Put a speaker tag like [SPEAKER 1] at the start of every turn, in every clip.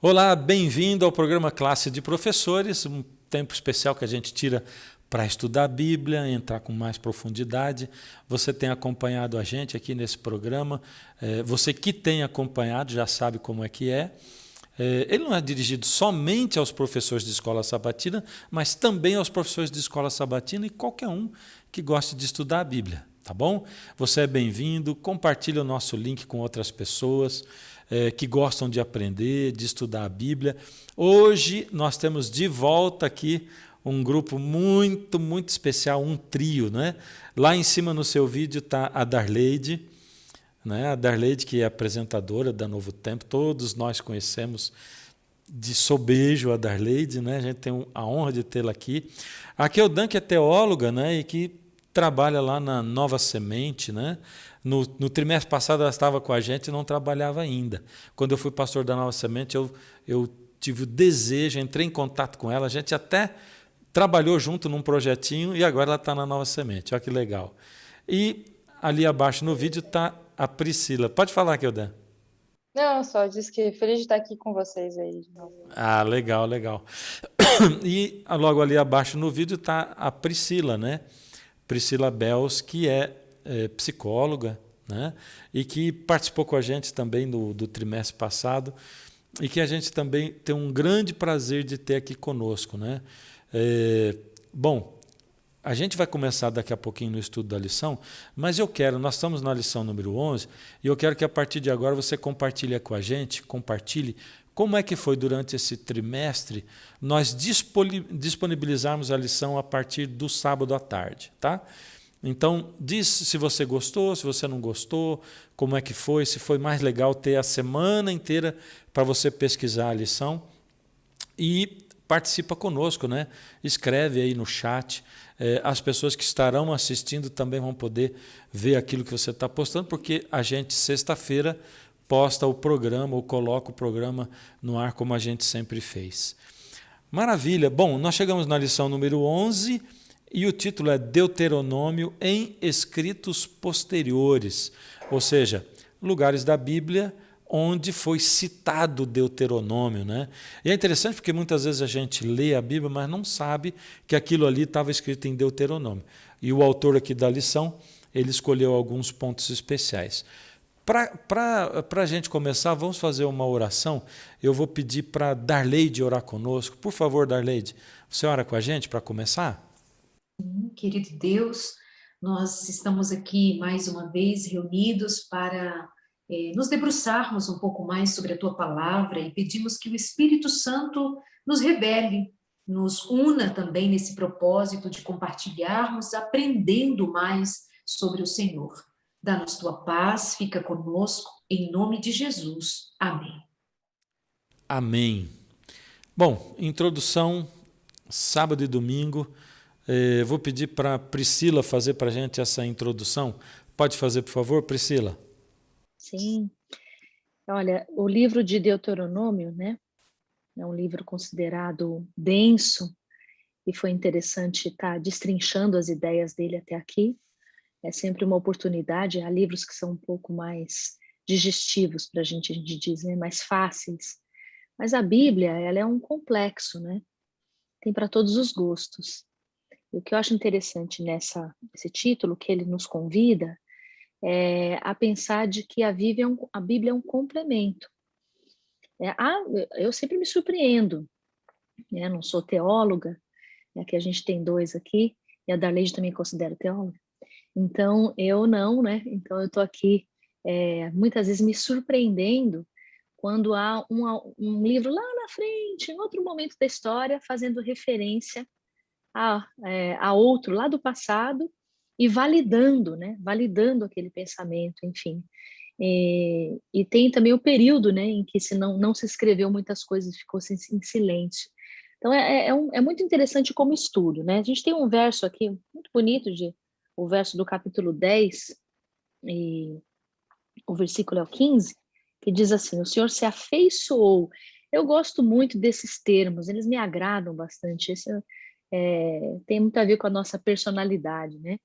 [SPEAKER 1] Olá, bem-vindo ao programa Classe de Professores, um tempo especial que a gente tira para estudar a Bíblia, entrar com mais profundidade. Você tem acompanhado a gente aqui nesse programa. Você que tem acompanhado já sabe como é que é. Ele não é dirigido somente aos professores de escola sabatina, mas também aos professores de escola sabatina e qualquer um que goste de estudar a Bíblia. Tá bom? Você é bem-vindo, compartilhe o nosso link com outras pessoas que gostam de aprender, de estudar a Bíblia. Hoje nós temos de volta aqui um grupo muito especial, um trio, né? Lá em cima no seu vídeo está a Darleide, né? A Darleide, que é apresentadora da Novo Tempo, todos nós conhecemos de sobejo a Darleide, né? A gente tem a honra de tê-la aqui. Aqui é o Dan, que é teóloga, né? E que trabalha lá na Nova Semente, né? No trimestre passado ela estava com a gente e não trabalhava ainda. Quando eu fui pastor da Nova Semente, eu tive o desejo, entrei em contato com ela, a gente até trabalhou junto num projetinho e agora ela está na Nova Semente. Olha que legal. E ali abaixo no vídeo está a Priscila. Pode falar, Keldan.
[SPEAKER 2] Não, só disse que feliz de estar aqui com vocês aí de novo.
[SPEAKER 1] Ah, legal. E logo ali abaixo no vídeo está a Priscila, né? Priscila Bels, que é psicóloga, né? E que participou com a gente também do trimestre passado e que a gente também tem um grande prazer de ter aqui conosco, né? Bom, a gente vai começar daqui a pouquinho no estudo da lição, mas nós estamos na lição número 11, e eu quero que a partir de agora você compartilhe com a gente, compartilhe como é que foi durante esse trimestre nós disponibilizarmos a lição a partir do sábado à tarde, tá? Então, diz se você gostou, se você não gostou, como é que foi, se foi mais legal ter a semana inteira para você pesquisar a lição e participa conosco, né? Escreve aí no chat. As pessoas que estarão assistindo também vão poder ver aquilo que você está postando, porque a gente, sexta-feira, posta o programa ou coloca o programa no ar como a gente sempre fez. Maravilha. Bom, nós chegamos na lição número 11 e o título é Deuteronômio em escritos posteriores, ou seja, lugares da Bíblia onde foi citado Deuteronômio, né? E é interessante porque muitas vezes a gente lê a Bíblia, mas não sabe que aquilo ali estava escrito em Deuteronômio. E o autor aqui da lição, ele escolheu alguns pontos especiais. Para a gente começar, vamos fazer uma oração. Eu vou pedir para Darleide orar conosco. Por favor, Darleide, você ora com a gente para começar?
[SPEAKER 3] Querido Deus, nós estamos aqui mais uma vez reunidos para nos debruçarmos um pouco mais sobre a Tua palavra e pedimos que o Espírito Santo nos revele, nos una também nesse propósito de compartilharmos, aprendendo mais sobre o Senhor. Dá-nos Tua paz, fica conosco, em nome de Jesus. Amém.
[SPEAKER 1] Amém. Bom, introdução, sábado e domingo. Vou pedir para a Priscila fazer para a gente essa introdução. Pode fazer, por favor, Priscila?
[SPEAKER 4] Sim. Olha, o livro de Deuteronômio, né, é um livro considerado denso e foi interessante estar destrinchando as ideias dele até aqui. É sempre uma oportunidade. Há livros que são um pouco mais digestivos para a gente diz, né, mais fáceis. Mas a Bíblia, ela é um complexo, né? Tem para todos os gostos. E o que eu acho interessante nesse título, que ele nos convida, a pensar de que a Bíblia é um complemento. Eu sempre me surpreendo, né? Não sou teóloga, aqui a gente tem dois aqui, e a Darleide também considera teóloga. Então, eu não, né? Então, eu estou aqui muitas vezes me surpreendendo quando há um livro lá na frente, em outro momento da história, fazendo referência a outro lá do passado e validando, né? Validando aquele pensamento, enfim. E tem também o período, né, em que não se escreveu muitas coisas, ficou em silêncio. Então, é muito interessante como estudo, né? A gente tem um verso aqui muito bonito, o verso do capítulo 10, e o versículo é o 15, que diz assim: o Senhor se afeiçoou. Eu gosto muito desses termos, eles me agradam bastante. Tem muito a ver com a nossa personalidade, né?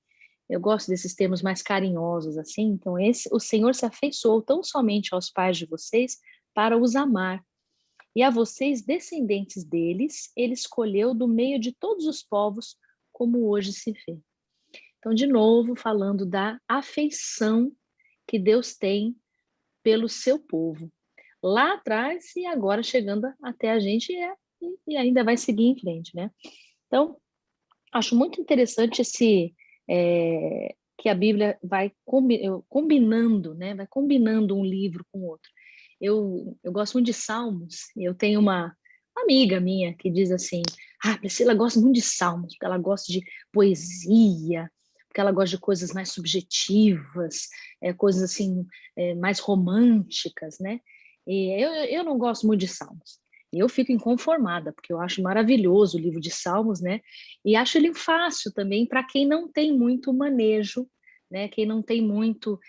[SPEAKER 4] Eu gosto desses termos mais carinhosos, assim. Então, o Senhor se afeiçoou tão somente aos pais de vocês para os amar. E a vocês, descendentes deles, ele escolheu do meio de todos os povos, como hoje se vê. Então, de novo, falando da afeição que Deus tem pelo seu povo. Lá atrás e agora chegando até a gente e ainda vai seguir em frente, né? Então, acho muito interessante que a Bíblia vai combinando, né? Vai combinando um livro com o outro. Eu gosto muito de Salmos. Eu tenho uma amiga minha que diz assim: Priscila gosta muito de Salmos, porque ela gosta de poesia, porque ela gosta de coisas mais subjetivas, coisas assim, mais românticas, né? E eu não gosto muito de Salmos. Eu fico inconformada, porque eu acho maravilhoso o livro de Salmos, né? E acho ele fácil também para quem não tem muito manejo, né? Quem não tem muito,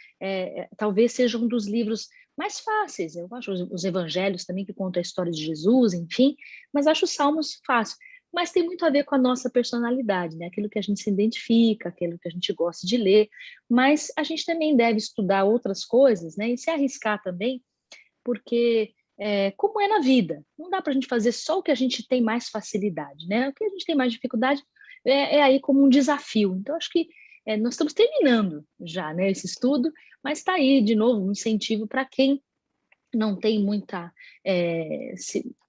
[SPEAKER 4] talvez seja um dos livros mais fáceis. Eu acho os evangelhos também, que contam a história de Jesus, enfim, mas acho os Salmos fácil. Mas tem muito a ver com a nossa personalidade, né? Aquilo que a gente se identifica, aquilo que a gente gosta de ler. Mas a gente também deve estudar outras coisas, né? E se arriscar também, porque como é na vida, não dá para a gente fazer só o que a gente tem mais facilidade, né? O que a gente tem mais dificuldade é aí como um desafio. Então, acho que nós estamos terminando já, né, esse estudo, mas está aí, de novo, um incentivo para quem não tem muita...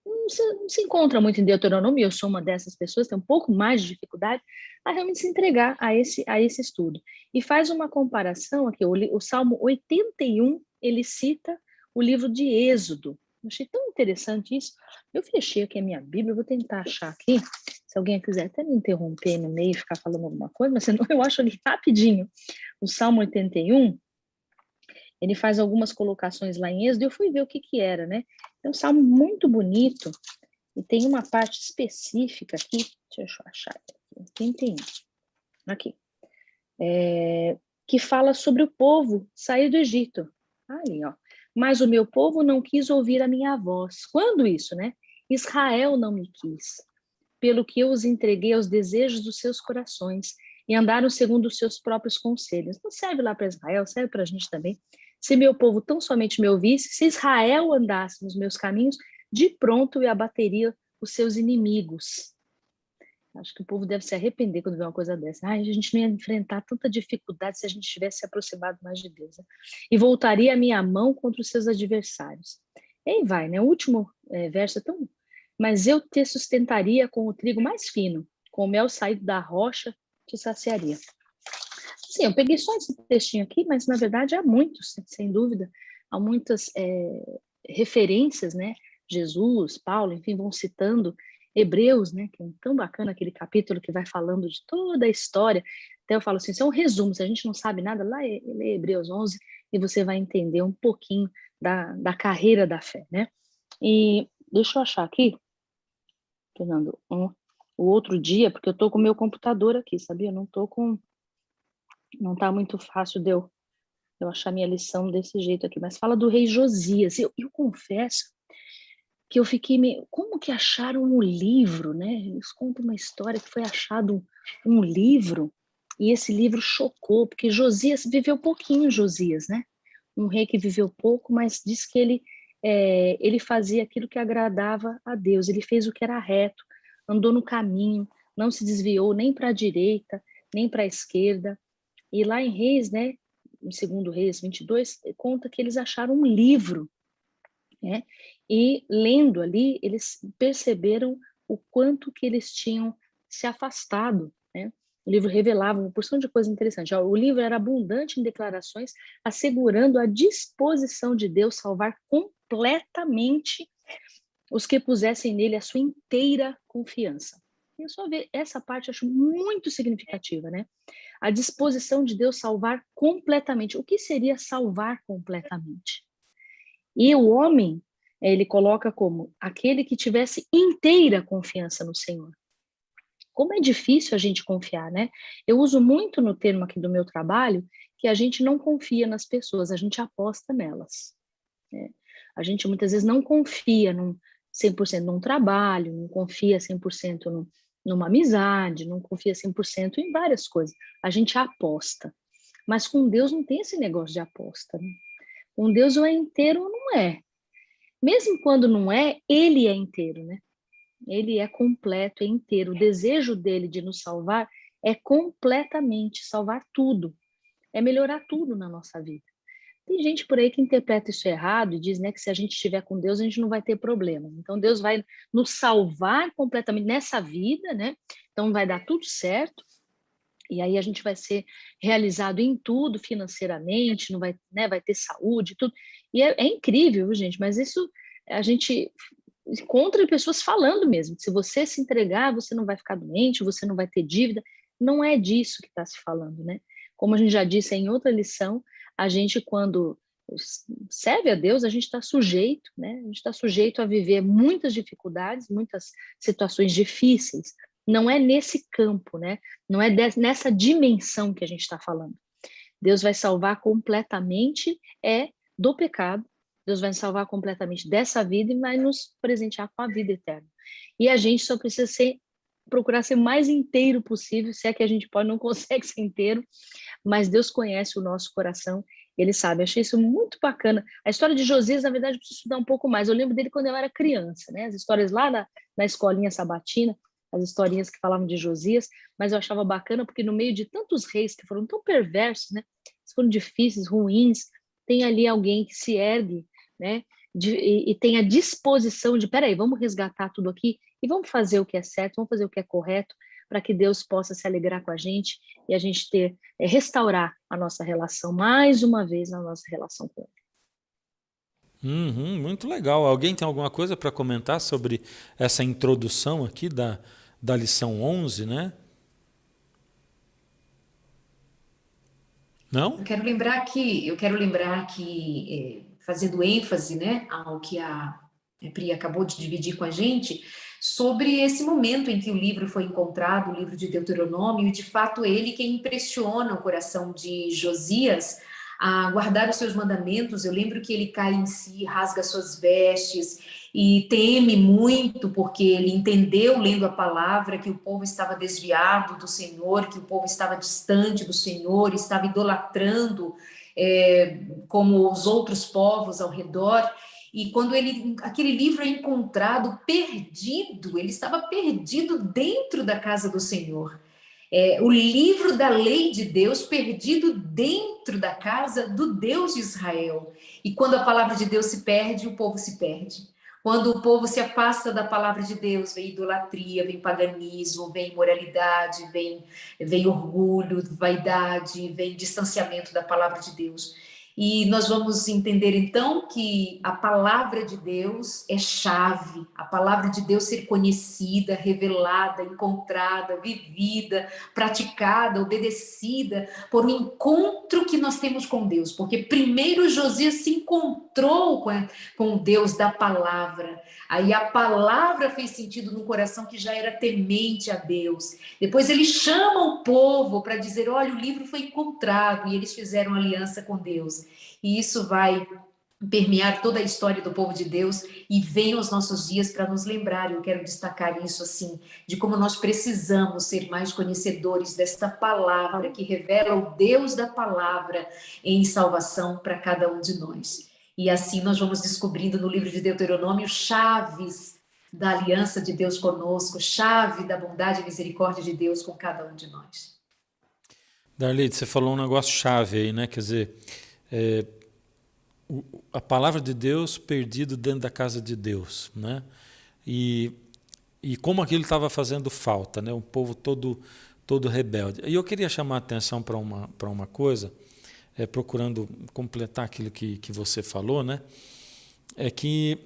[SPEAKER 4] não se encontra muito em Deuteronômio, eu sou uma dessas pessoas, tem um pouco mais de dificuldade, a realmente se entregar a esse estudo. E faz uma comparação aqui, o Salmo 81, ele cita o livro de Êxodo. Eu achei tão interessante isso. Eu fechei aqui a minha Bíblia, eu vou tentar achar aqui, se alguém quiser até me interromper no meio e ficar falando alguma coisa, mas senão eu acho ali rapidinho. O Salmo 81, ele faz algumas colocações lá em Êxodo, e eu fui ver o que era, né? É um salmo muito bonito, e tem uma parte específica aqui, deixa eu achar aqui, 81, aqui, que fala sobre o povo sair do Egito. Ali, ó. Mas o meu povo não quis ouvir a minha voz. Quando isso, né? Israel não me quis, pelo que eu os entreguei aos desejos dos seus corações e andaram segundo os seus próprios conselhos. Não serve lá para Israel, serve para a gente também. Se meu povo tão somente me ouvisse, se Israel andasse nos meus caminhos, de pronto eu abateria os seus inimigos. Acho que o povo deve se arrepender quando vê uma coisa dessa. A gente não ia enfrentar tanta dificuldade se a gente tivesse se aproximado mais de Deus, né? E voltaria a minha mão contra os seus adversários. E aí vai, né? O último verso é tão... Mas eu te sustentaria com o trigo mais fino, com o mel saído da rocha te saciaria. Sim, eu peguei só esse textinho aqui, mas na verdade há muitos, sem dúvida, há muitas referências, né? Jesus, Paulo, enfim, vão citando Hebreus, né? Que é tão bacana aquele capítulo que vai falando de toda a história. Até eu falo assim, isso é um resumo, se a gente não sabe nada, lá lê Hebreus 11 e você vai entender um pouquinho da carreira da fé, né? E deixa eu achar aqui, Fernando, o outro dia, porque eu tô com o meu computador aqui, sabia? Não tá muito fácil de eu achar minha lição desse jeito aqui, mas fala do rei Josias. Eu confesso que eu fiquei meio... Como que acharam um livro, né? Eles contam uma história que foi achado um livro, e esse livro chocou, porque Josias viveu pouquinho, Josias, né? Um rei que viveu pouco, mas diz que ele fazia aquilo que agradava a Deus, ele fez o que era reto, andou no caminho, não se desviou nem para a direita, nem para a esquerda. E lá em Reis, né, em 2 Reis 22, conta que eles acharam um livro, né? E lendo ali, eles perceberam o quanto que eles tinham se afastado, né? O livro revelava uma porção de coisas interessantes. O livro era abundante em declarações, assegurando a disposição de Deus salvar completamente os que pusessem nele a sua inteira confiança. E só ver essa parte, eu acho muito significativa, né? A disposição de Deus salvar completamente. O que seria salvar completamente? E o homem, ele coloca como aquele que tivesse inteira confiança no Senhor. Como é difícil a gente confiar, né? Eu uso muito no termo aqui do meu trabalho que a gente não confia nas pessoas, a gente aposta nelas, né? A gente muitas vezes não confia 100% num trabalho, não confia 100% numa amizade, não confia 100% em várias coisas. A gente aposta. Mas com Deus não tem esse negócio de aposta, né? Com Deus ou é inteiro ou não é. Mesmo quando não é, ele é inteiro, né? Ele é completo, é inteiro. O desejo dele de nos salvar é completamente salvar tudo, é melhorar tudo na nossa vida. Tem gente por aí que interpreta isso errado e diz, né, que se a gente estiver com Deus, a gente não vai ter problema. Então, Deus vai nos salvar completamente nessa vida, né? Então, vai dar tudo certo. E aí a gente vai ser realizado em tudo financeiramente, não vai, né, vai ter saúde, tudo. E é incrível, gente, mas isso a gente encontra pessoas falando mesmo. Se você se entregar, você não vai ficar doente, você não vai ter dívida. Não é disso que está se falando, né? Como a gente já disse em outra lição, a gente, quando serve a Deus, a gente está sujeito, né? A gente está sujeito a viver muitas dificuldades, muitas situações difíceis. Não é nesse campo, né? Não é nessa dimensão que a gente está falando. Deus vai salvar completamente do pecado. Deus vai nos salvar completamente dessa vida e vai nos presentear com a vida eterna. E a gente só precisa procurar ser o mais inteiro possível, se é que a gente pode, não consegue ser inteiro, mas Deus conhece o nosso coração, Ele sabe. Eu achei isso muito bacana. A história de Josias, na verdade, eu preciso estudar um pouco mais. Eu lembro dele quando eu era criança, né? As histórias lá na escolinha sabatina, as historinhas que falavam de Josias, mas eu achava bacana porque no meio de tantos reis que foram tão perversos, né? Foram difíceis, ruins, tem ali alguém que se ergue, né? E tem a disposição de, peraí, vamos resgatar tudo aqui e vamos fazer o que é certo, vamos fazer o que é correto, para que Deus possa se alegrar com a gente e a gente restaurar a nossa relação, mais uma vez, a nossa relação com Ele.
[SPEAKER 1] Muito legal. Alguém tem alguma coisa para comentar sobre essa introdução aqui da lição 11, né? Não?
[SPEAKER 3] Eu quero lembrar que fazendo ênfase, né, ao que a Pri acabou de dividir com a gente, sobre esse momento em que o livro foi encontrado, o livro de Deuteronômio, e de fato ele quem impressiona o coração de Josias a guardar os seus mandamentos. Eu lembro que ele cai em si, rasga suas vestes e teme muito, porque ele entendeu, lendo a palavra, que o povo estava desviado do Senhor, que o povo estava distante do Senhor, estava idolatrando como os outros povos ao redor. E quando aquele livro é encontrado perdido, ele estava perdido dentro da casa do Senhor. O livro da lei de Deus perdido dentro da casa do Deus de Israel. E quando a palavra de Deus se perde, o povo se perde. Quando o povo se afasta da palavra de Deus, vem idolatria, vem paganismo, vem imoralidade, vem orgulho, vaidade, vem distanciamento da palavra de Deus. E nós vamos entender então que a palavra de Deus é chave, a palavra de Deus ser conhecida, revelada, encontrada, vivida, praticada, obedecida, por um encontro que nós temos com Deus. Porque primeiro Josias se encontrou com o Deus da palavra, aí a palavra fez sentido no coração que já era temente a Deus. Depois ele chama o povo para dizer, olha, o livro foi encontrado, e eles fizeram aliança com Deus. E isso vai permear toda a história do povo de Deus e vem aos nossos dias para nos lembrar. Eu quero destacar isso assim, de como nós precisamos ser mais conhecedores desta palavra que revela o Deus da palavra em salvação para cada um de nós. E assim nós vamos descobrindo no livro de Deuteronômio chaves da aliança de Deus conosco, chave da bondade e misericórdia de Deus com cada um de nós.
[SPEAKER 1] Darlene, você falou um negócio chave aí, né? Quer dizer, a palavra de Deus perdido dentro da casa de Deus, né? E como aquilo estava fazendo falta, né? O povo todo rebelde. E eu queria chamar a atenção para uma coisa, procurando completar aquilo que você falou, né? É que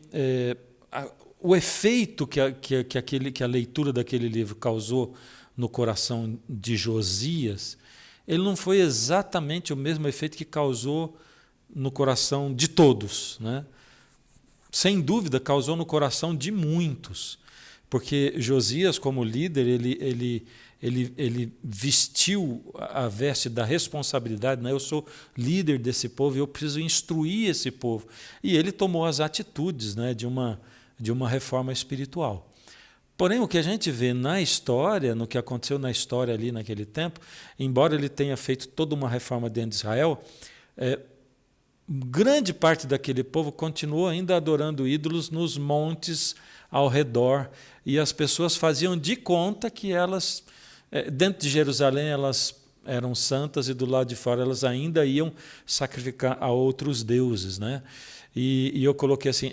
[SPEAKER 1] o efeito que a leitura daquele livro causou no coração de Josias, ele não foi exatamente o mesmo efeito que causou no coração de todos, né? Sem dúvida, causou no coração de muitos, porque Josias, como líder, ele vestiu a veste da responsabilidade, né? Eu sou líder desse povo e eu preciso instruir esse povo. E ele tomou as atitudes, né, de uma reforma espiritual. Porém, o que a gente vê na história, no que aconteceu na história ali naquele tempo, embora ele tenha feito toda uma reforma dentro de Israel, grande parte daquele povo continuou ainda adorando ídolos nos montes ao redor, e as pessoas faziam de conta que elas, dentro de Jerusalém, elas eram santas e do lado de fora elas ainda iam sacrificar a outros deuses, né? E eu coloquei assim,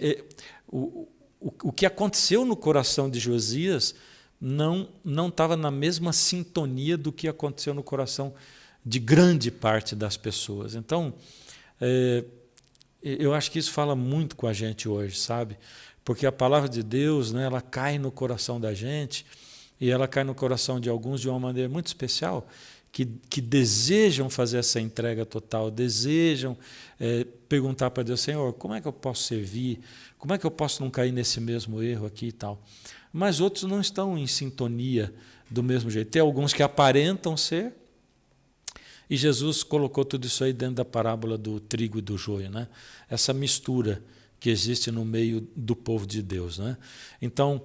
[SPEAKER 1] o que aconteceu no coração de Josias não estava na mesma sintonia do que aconteceu no coração de grande parte das pessoas. Então, eu acho que isso fala muito com a gente hoje, sabe? Porque a palavra de Deus, né, ela cai no coração da gente, e ela cai no coração de alguns de uma maneira muito especial, que desejam fazer essa entrega total, desejam perguntar para Deus, Senhor, como é que eu posso servir? Como é que eu posso não cair nesse mesmo erro aqui e tal? Mas outros não estão em sintonia do mesmo jeito. Tem alguns que aparentam ser, e Jesus colocou tudo isso aí dentro da parábola do trigo e do joio, né? Essa mistura que existe no meio do povo de Deus, né? Então,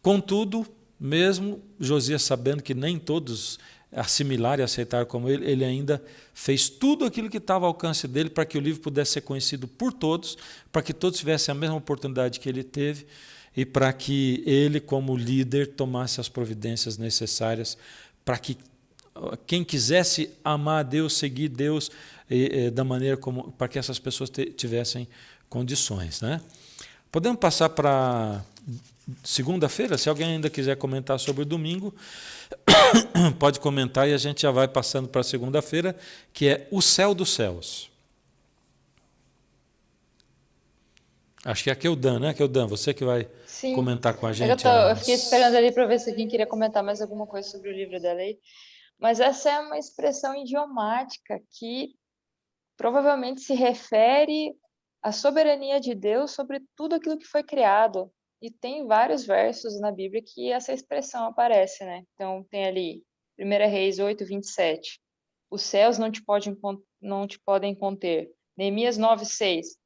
[SPEAKER 1] contudo, mesmo Josias sabendo que nem todos assimilaram e aceitaram como ele ainda fez tudo aquilo que estava ao alcance dele para que o livro pudesse ser conhecido por todos, para que todos tivessem a mesma oportunidade que ele teve e para que ele, como líder, tomasse as providências necessárias para que quem quisesse amar a Deus, seguir Deus da maneira como, para que essas pessoas tivessem condições, né? Podemos passar para segunda-feira? Se alguém ainda quiser comentar sobre o domingo, pode comentar e a gente já vai passando para segunda-feira, que é o céu dos céus. Acho que é a Keldan, né? Keldan, você que vai
[SPEAKER 2] Sim.
[SPEAKER 1] comentar com a
[SPEAKER 2] Eu
[SPEAKER 1] gente.
[SPEAKER 2] eu fiquei esperando ali para ver se alguém queria comentar mais alguma coisa sobre o livro da lei. Mas essa é uma expressão idiomática que provavelmente se refere à soberania de Deus sobre tudo aquilo que foi criado. E tem vários versos na Bíblia que essa expressão aparece, né? Então, tem ali 1 Reis 8:27. Os céus não te podem conter. Neemias 9:6.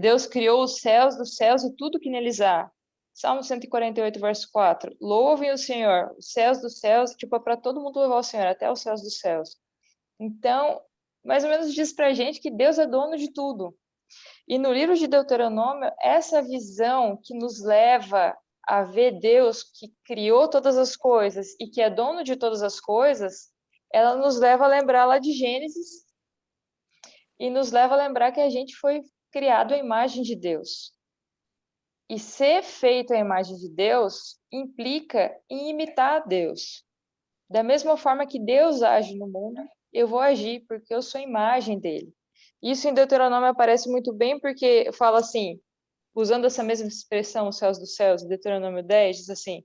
[SPEAKER 2] Deus criou os céus dos céus e tudo que neles há. Salmo 148, verso 4. Louvem o Senhor, os céus dos céus, tipo, é para todo mundo louvar o Senhor, até os céus dos céus. Então, mais ou menos diz para a gente que Deus é dono de tudo. E no livro de Deuteronômio, essa visão que nos leva a ver Deus que criou todas as coisas e que é dono de todas as coisas, ela nos leva a lembrar lá de Gênesis e nos leva a lembrar que a gente foi criado à imagem de Deus. E ser feito à imagem de Deus implica em imitar a Deus. Da mesma forma que Deus age no mundo, eu vou agir, porque eu sou a imagem dele. Isso em Deuteronômio aparece muito bem, porque fala assim, usando essa mesma expressão, os céus dos céus, Deuteronômio 10, diz assim,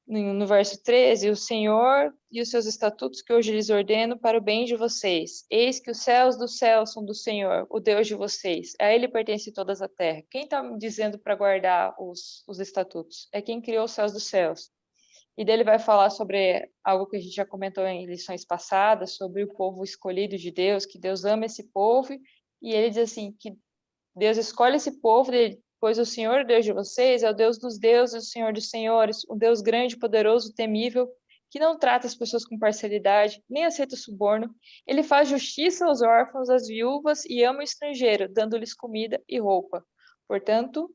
[SPEAKER 2] no verso 13, o Senhor e os seus estatutos que hoje lhes ordeno para o bem de vocês. Eis que os céus dos céus são do Senhor, o Deus de vocês. A ele pertence todas a terra. Quem está me dizendo para guardar os estatutos? É quem criou os céus dos céus. E dele vai falar sobre algo que a gente já comentou em lições passadas, sobre o povo escolhido de Deus, que Deus ama esse povo, e ele diz assim, que Deus escolhe esse povo, pois o Senhor, Deus de vocês, é o Deus dos deuses, o Senhor dos senhores, o Deus grande, poderoso, temível, que não trata as pessoas com parcialidade, nem aceita suborno. Ele faz justiça aos órfãos, às viúvas e ama o estrangeiro, dando-lhes comida e roupa. Portanto,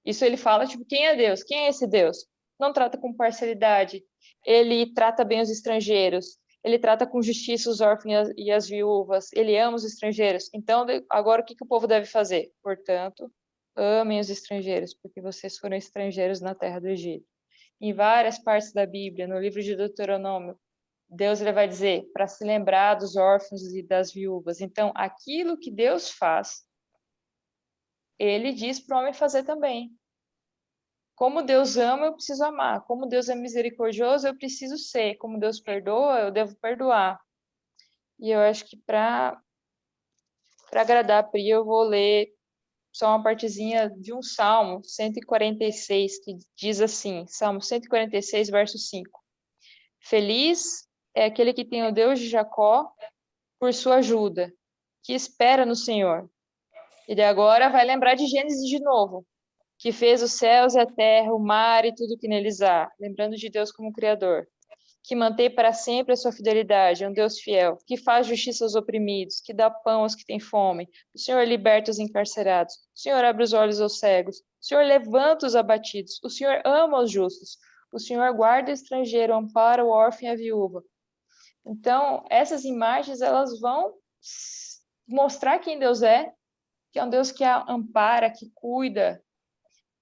[SPEAKER 2] isso ele fala, tipo, quem é Deus? Quem é esse Deus? Não trata com parcialidade, ele trata bem os estrangeiros, ele trata com justiça os órfãos e as viúvas, ele ama os estrangeiros. Então, agora o que o povo deve fazer? Portanto, amem os estrangeiros, porque vocês foram estrangeiros na terra do Egito. Em várias partes da Bíblia, no livro de Deuteronômio, Deus ele vai dizer para se lembrar dos órfãos e das viúvas. Então, aquilo que Deus faz, ele diz para o homem fazer também. Como Deus ama, eu preciso amar. Como Deus é misericordioso, eu preciso ser. Como Deus perdoa, eu devo perdoar. E eu acho que para agradar a Pri, eu vou ler só uma partezinha de um Salmo 146, que diz assim, Salmo 146, verso 5. Feliz é aquele que tem o Deus de Jacó por sua ajuda, que espera no Senhor. E de agora vai lembrar de Gênesis de novo, que fez os céus e a terra, o mar e tudo que neles há, lembrando de Deus como Criador, que mantém para sempre a sua fidelidade, é um Deus fiel, que faz justiça aos oprimidos, que dá pão aos que têm fome. O Senhor liberta os encarcerados. O Senhor abre os olhos aos cegos. O Senhor levanta os abatidos. O Senhor ama os justos. O Senhor guarda o estrangeiro, ampara o órfão e a viúva. Então, essas imagens, elas vão mostrar quem Deus é, que é um Deus que ampara, que cuida.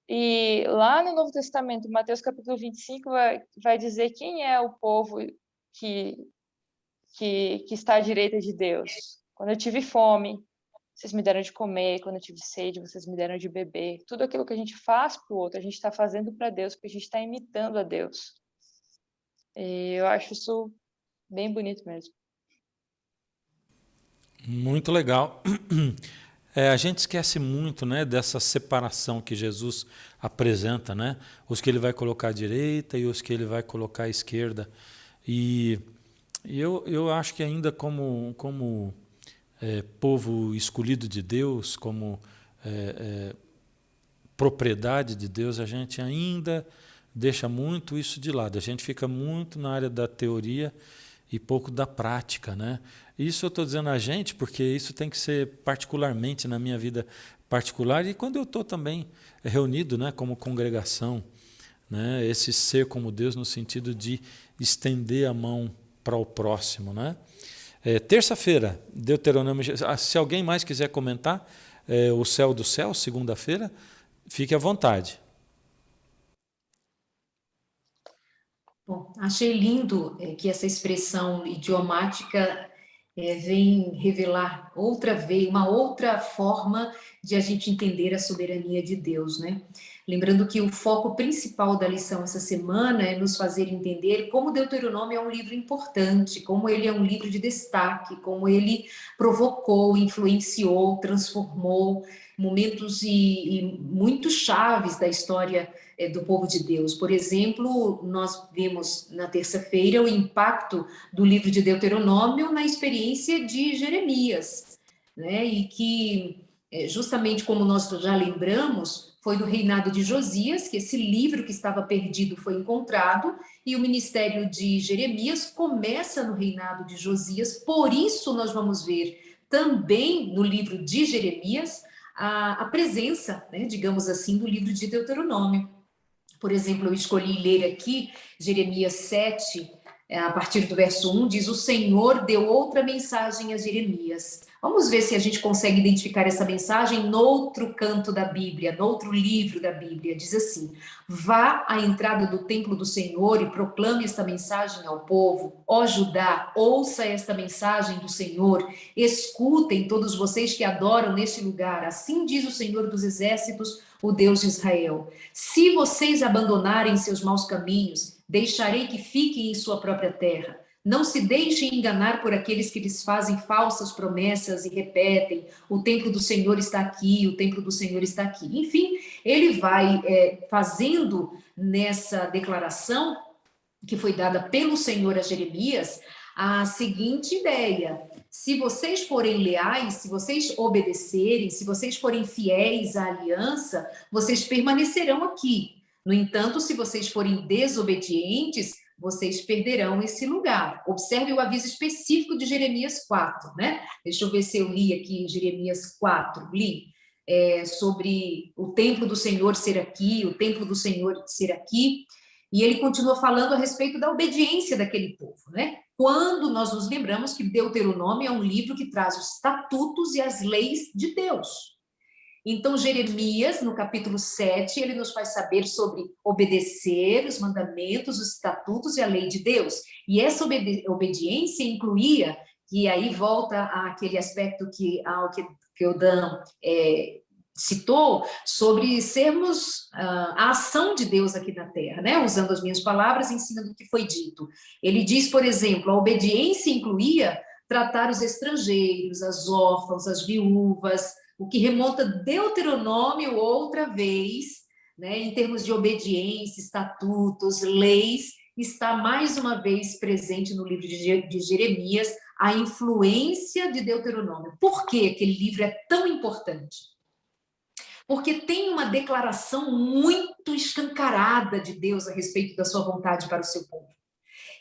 [SPEAKER 2] E lá no Novo Testamento, Mateus capítulo 25, vai dizer quem é o povo que está à direita de Deus. Quando eu tive fome, vocês me deram de comer. Quando eu tive sede, vocês me deram de beber. Tudo aquilo que a gente faz para o outro, a gente está fazendo para Deus, porque a gente está imitando a Deus. E eu acho isso bem bonito mesmo.
[SPEAKER 1] Muito legal. A gente esquece muito, né, dessa separação que Jesus apresenta, né? Os que ele vai colocar à direita e os que ele vai colocar à esquerda. E eu acho que ainda como povo escolhido de Deus, como propriedade de Deus, a gente ainda deixa muito isso de lado. A gente fica muito na área da teoria e pouco da prática, né? Isso eu estou dizendo a gente porque isso tem que ser particularmente na minha vida particular e quando eu estou também reunido, né, como congregação, né, esse ser como Deus no sentido de estender a mão para o próximo, né? Terça-feira, Deuteronômio. Se alguém mais quiser comentar o céu do céu, segunda-feira, fique à vontade.
[SPEAKER 3] Bom, achei lindo que essa expressão idiomática vem revelar outra vez, uma outra forma de a gente entender a soberania de Deus, né? Lembrando que o foco principal da lição essa semana é nos fazer entender como Deuteronômio é um livro importante, como ele é um livro de destaque, como ele provocou, influenciou, transformou momentos e muito chaves da história do povo de Deus. Por exemplo, nós vimos na terça-feira o impacto do livro de Deuteronômio na experiência de Jeremias, né? E que, justamente como nós já lembramos, foi no reinado de Josias que esse livro que estava perdido foi encontrado, e o ministério de Jeremias começa no reinado de Josias. Por isso nós vamos ver também no livro de Jeremias a presença, né, digamos assim, do livro de Deuteronômio. Por exemplo, eu escolhi ler aqui Jeremias 7, a partir do verso 1, diz: o Senhor deu outra mensagem a Jeremias. Vamos ver se a gente consegue identificar essa mensagem noutro canto da Bíblia, noutro livro da Bíblia. Diz assim: vá à entrada do templo do Senhor e proclame esta mensagem ao povo. Ó Judá, ouça esta mensagem do Senhor. Escutem todos vocês que adoram neste lugar. Assim diz o Senhor dos Exércitos, o Deus de Israel: se vocês abandonarem seus maus caminhos, deixarei que fiquem em sua própria terra. Não se deixem enganar por aqueles que lhes fazem falsas promessas e repetem: o templo do Senhor está aqui, o templo do Senhor está aqui. Enfim, ele vai fazendo nessa declaração que foi dada pelo Senhor a Jeremias a seguinte ideia: se vocês forem leais, se vocês obedecerem, se vocês forem fiéis à aliança, vocês permanecerão aqui. No entanto, se vocês forem desobedientes, vocês perderão esse lugar. Observe o aviso específico de Jeremias 4, né? Deixa eu ver se eu li aqui Jeremias 4, sobre o templo do Senhor ser aqui, o templo do Senhor ser aqui. E ele continua falando a respeito da obediência daquele povo, né? Quando nós nos lembramos que Deuteronômio é um livro que traz os estatutos e as leis de Deus. Então, Jeremias, no capítulo 7, ele nos faz saber sobre obedecer os mandamentos, os estatutos e a lei de Deus. E essa obediência incluía, e aí volta àquele aspecto que o Dan citou, sobre sermos a ação de Deus aqui na Terra, né? Usando as minhas palavras em cima do que foi dito. Ele diz, por exemplo, a obediência incluía tratar os estrangeiros, as órfãos, as viúvas, o que remonta Deuteronômio outra vez, né? Em termos de obediência, estatutos, leis, está mais uma vez presente no livro de Jeremias a influência de Deuteronômio. Por que aquele livro é tão importante? Porque tem uma declaração muito escancarada de Deus a respeito da sua vontade para o seu povo.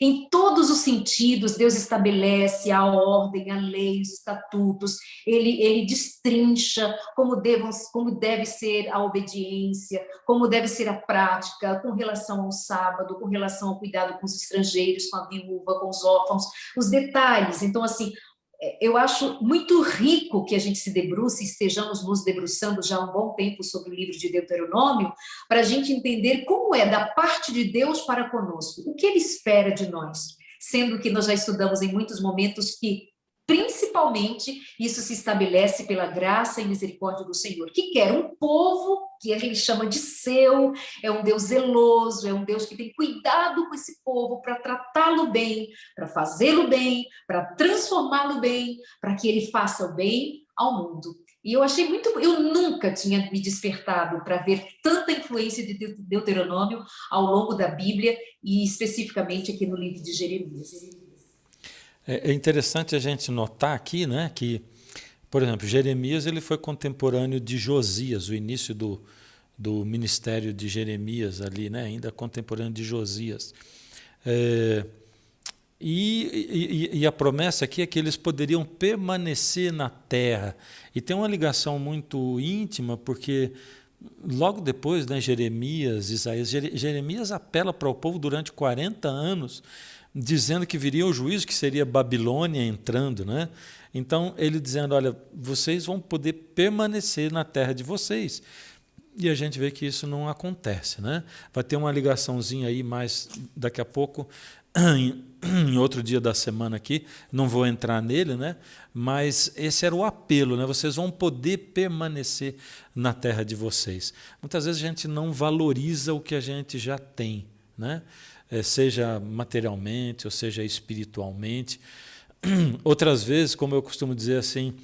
[SPEAKER 3] Em todos os sentidos, Deus estabelece a ordem, a lei, os estatutos, ele destrincha como deve ser a obediência, como deve ser a prática com relação ao sábado, com relação ao cuidado com os estrangeiros, com a viúva, com os órfãos, os detalhes. Então, assim, eu acho muito rico que a gente se debruce, estejamos nos debruçando já há um bom tempo sobre o livro de Deuteronômio, para a gente entender como é da parte de Deus para conosco, o que ele espera de nós, sendo que nós já estudamos em muitos momentos que, principalmente, isso se estabelece pela graça e misericórdia do Senhor, que quer um povo que ele chama de seu, é um Deus zeloso, é um Deus que tem cuidado com esse povo para tratá-lo bem, para fazê-lo bem, para transformá-lo bem, para que ele faça o bem ao mundo. E eu achei muito... Eu nunca tinha me despertado para ver tanta influência de Deuteronômio ao longo da Bíblia, e especificamente aqui no livro de Jeremias.
[SPEAKER 1] É interessante a gente notar aqui, né, que, por exemplo, Jeremias ele foi contemporâneo de Josias, o início do ministério de Jeremias ali, né, ainda contemporâneo de Josias. E a promessa aqui é que eles poderiam permanecer na terra. E tem uma ligação muito íntima, porque logo depois, né, Jeremias, Isaías, Jeremias apela para o povo durante 40 anos, dizendo que viria o juízo, que seria Babilônia entrando, né? Então, ele dizendo, olha, vocês vão poder permanecer na terra de vocês. E a gente vê que isso não acontece, né? Vai ter uma ligaçãozinha aí mais daqui a pouco, em outro dia da semana aqui, não vou entrar nele, né? Mas esse era o apelo, né? Vocês vão poder permanecer na terra de vocês. Muitas vezes a gente não valoriza o que a gente já tem, né? Seja materialmente ou seja espiritualmente. Outras vezes, como eu costumo dizer assim,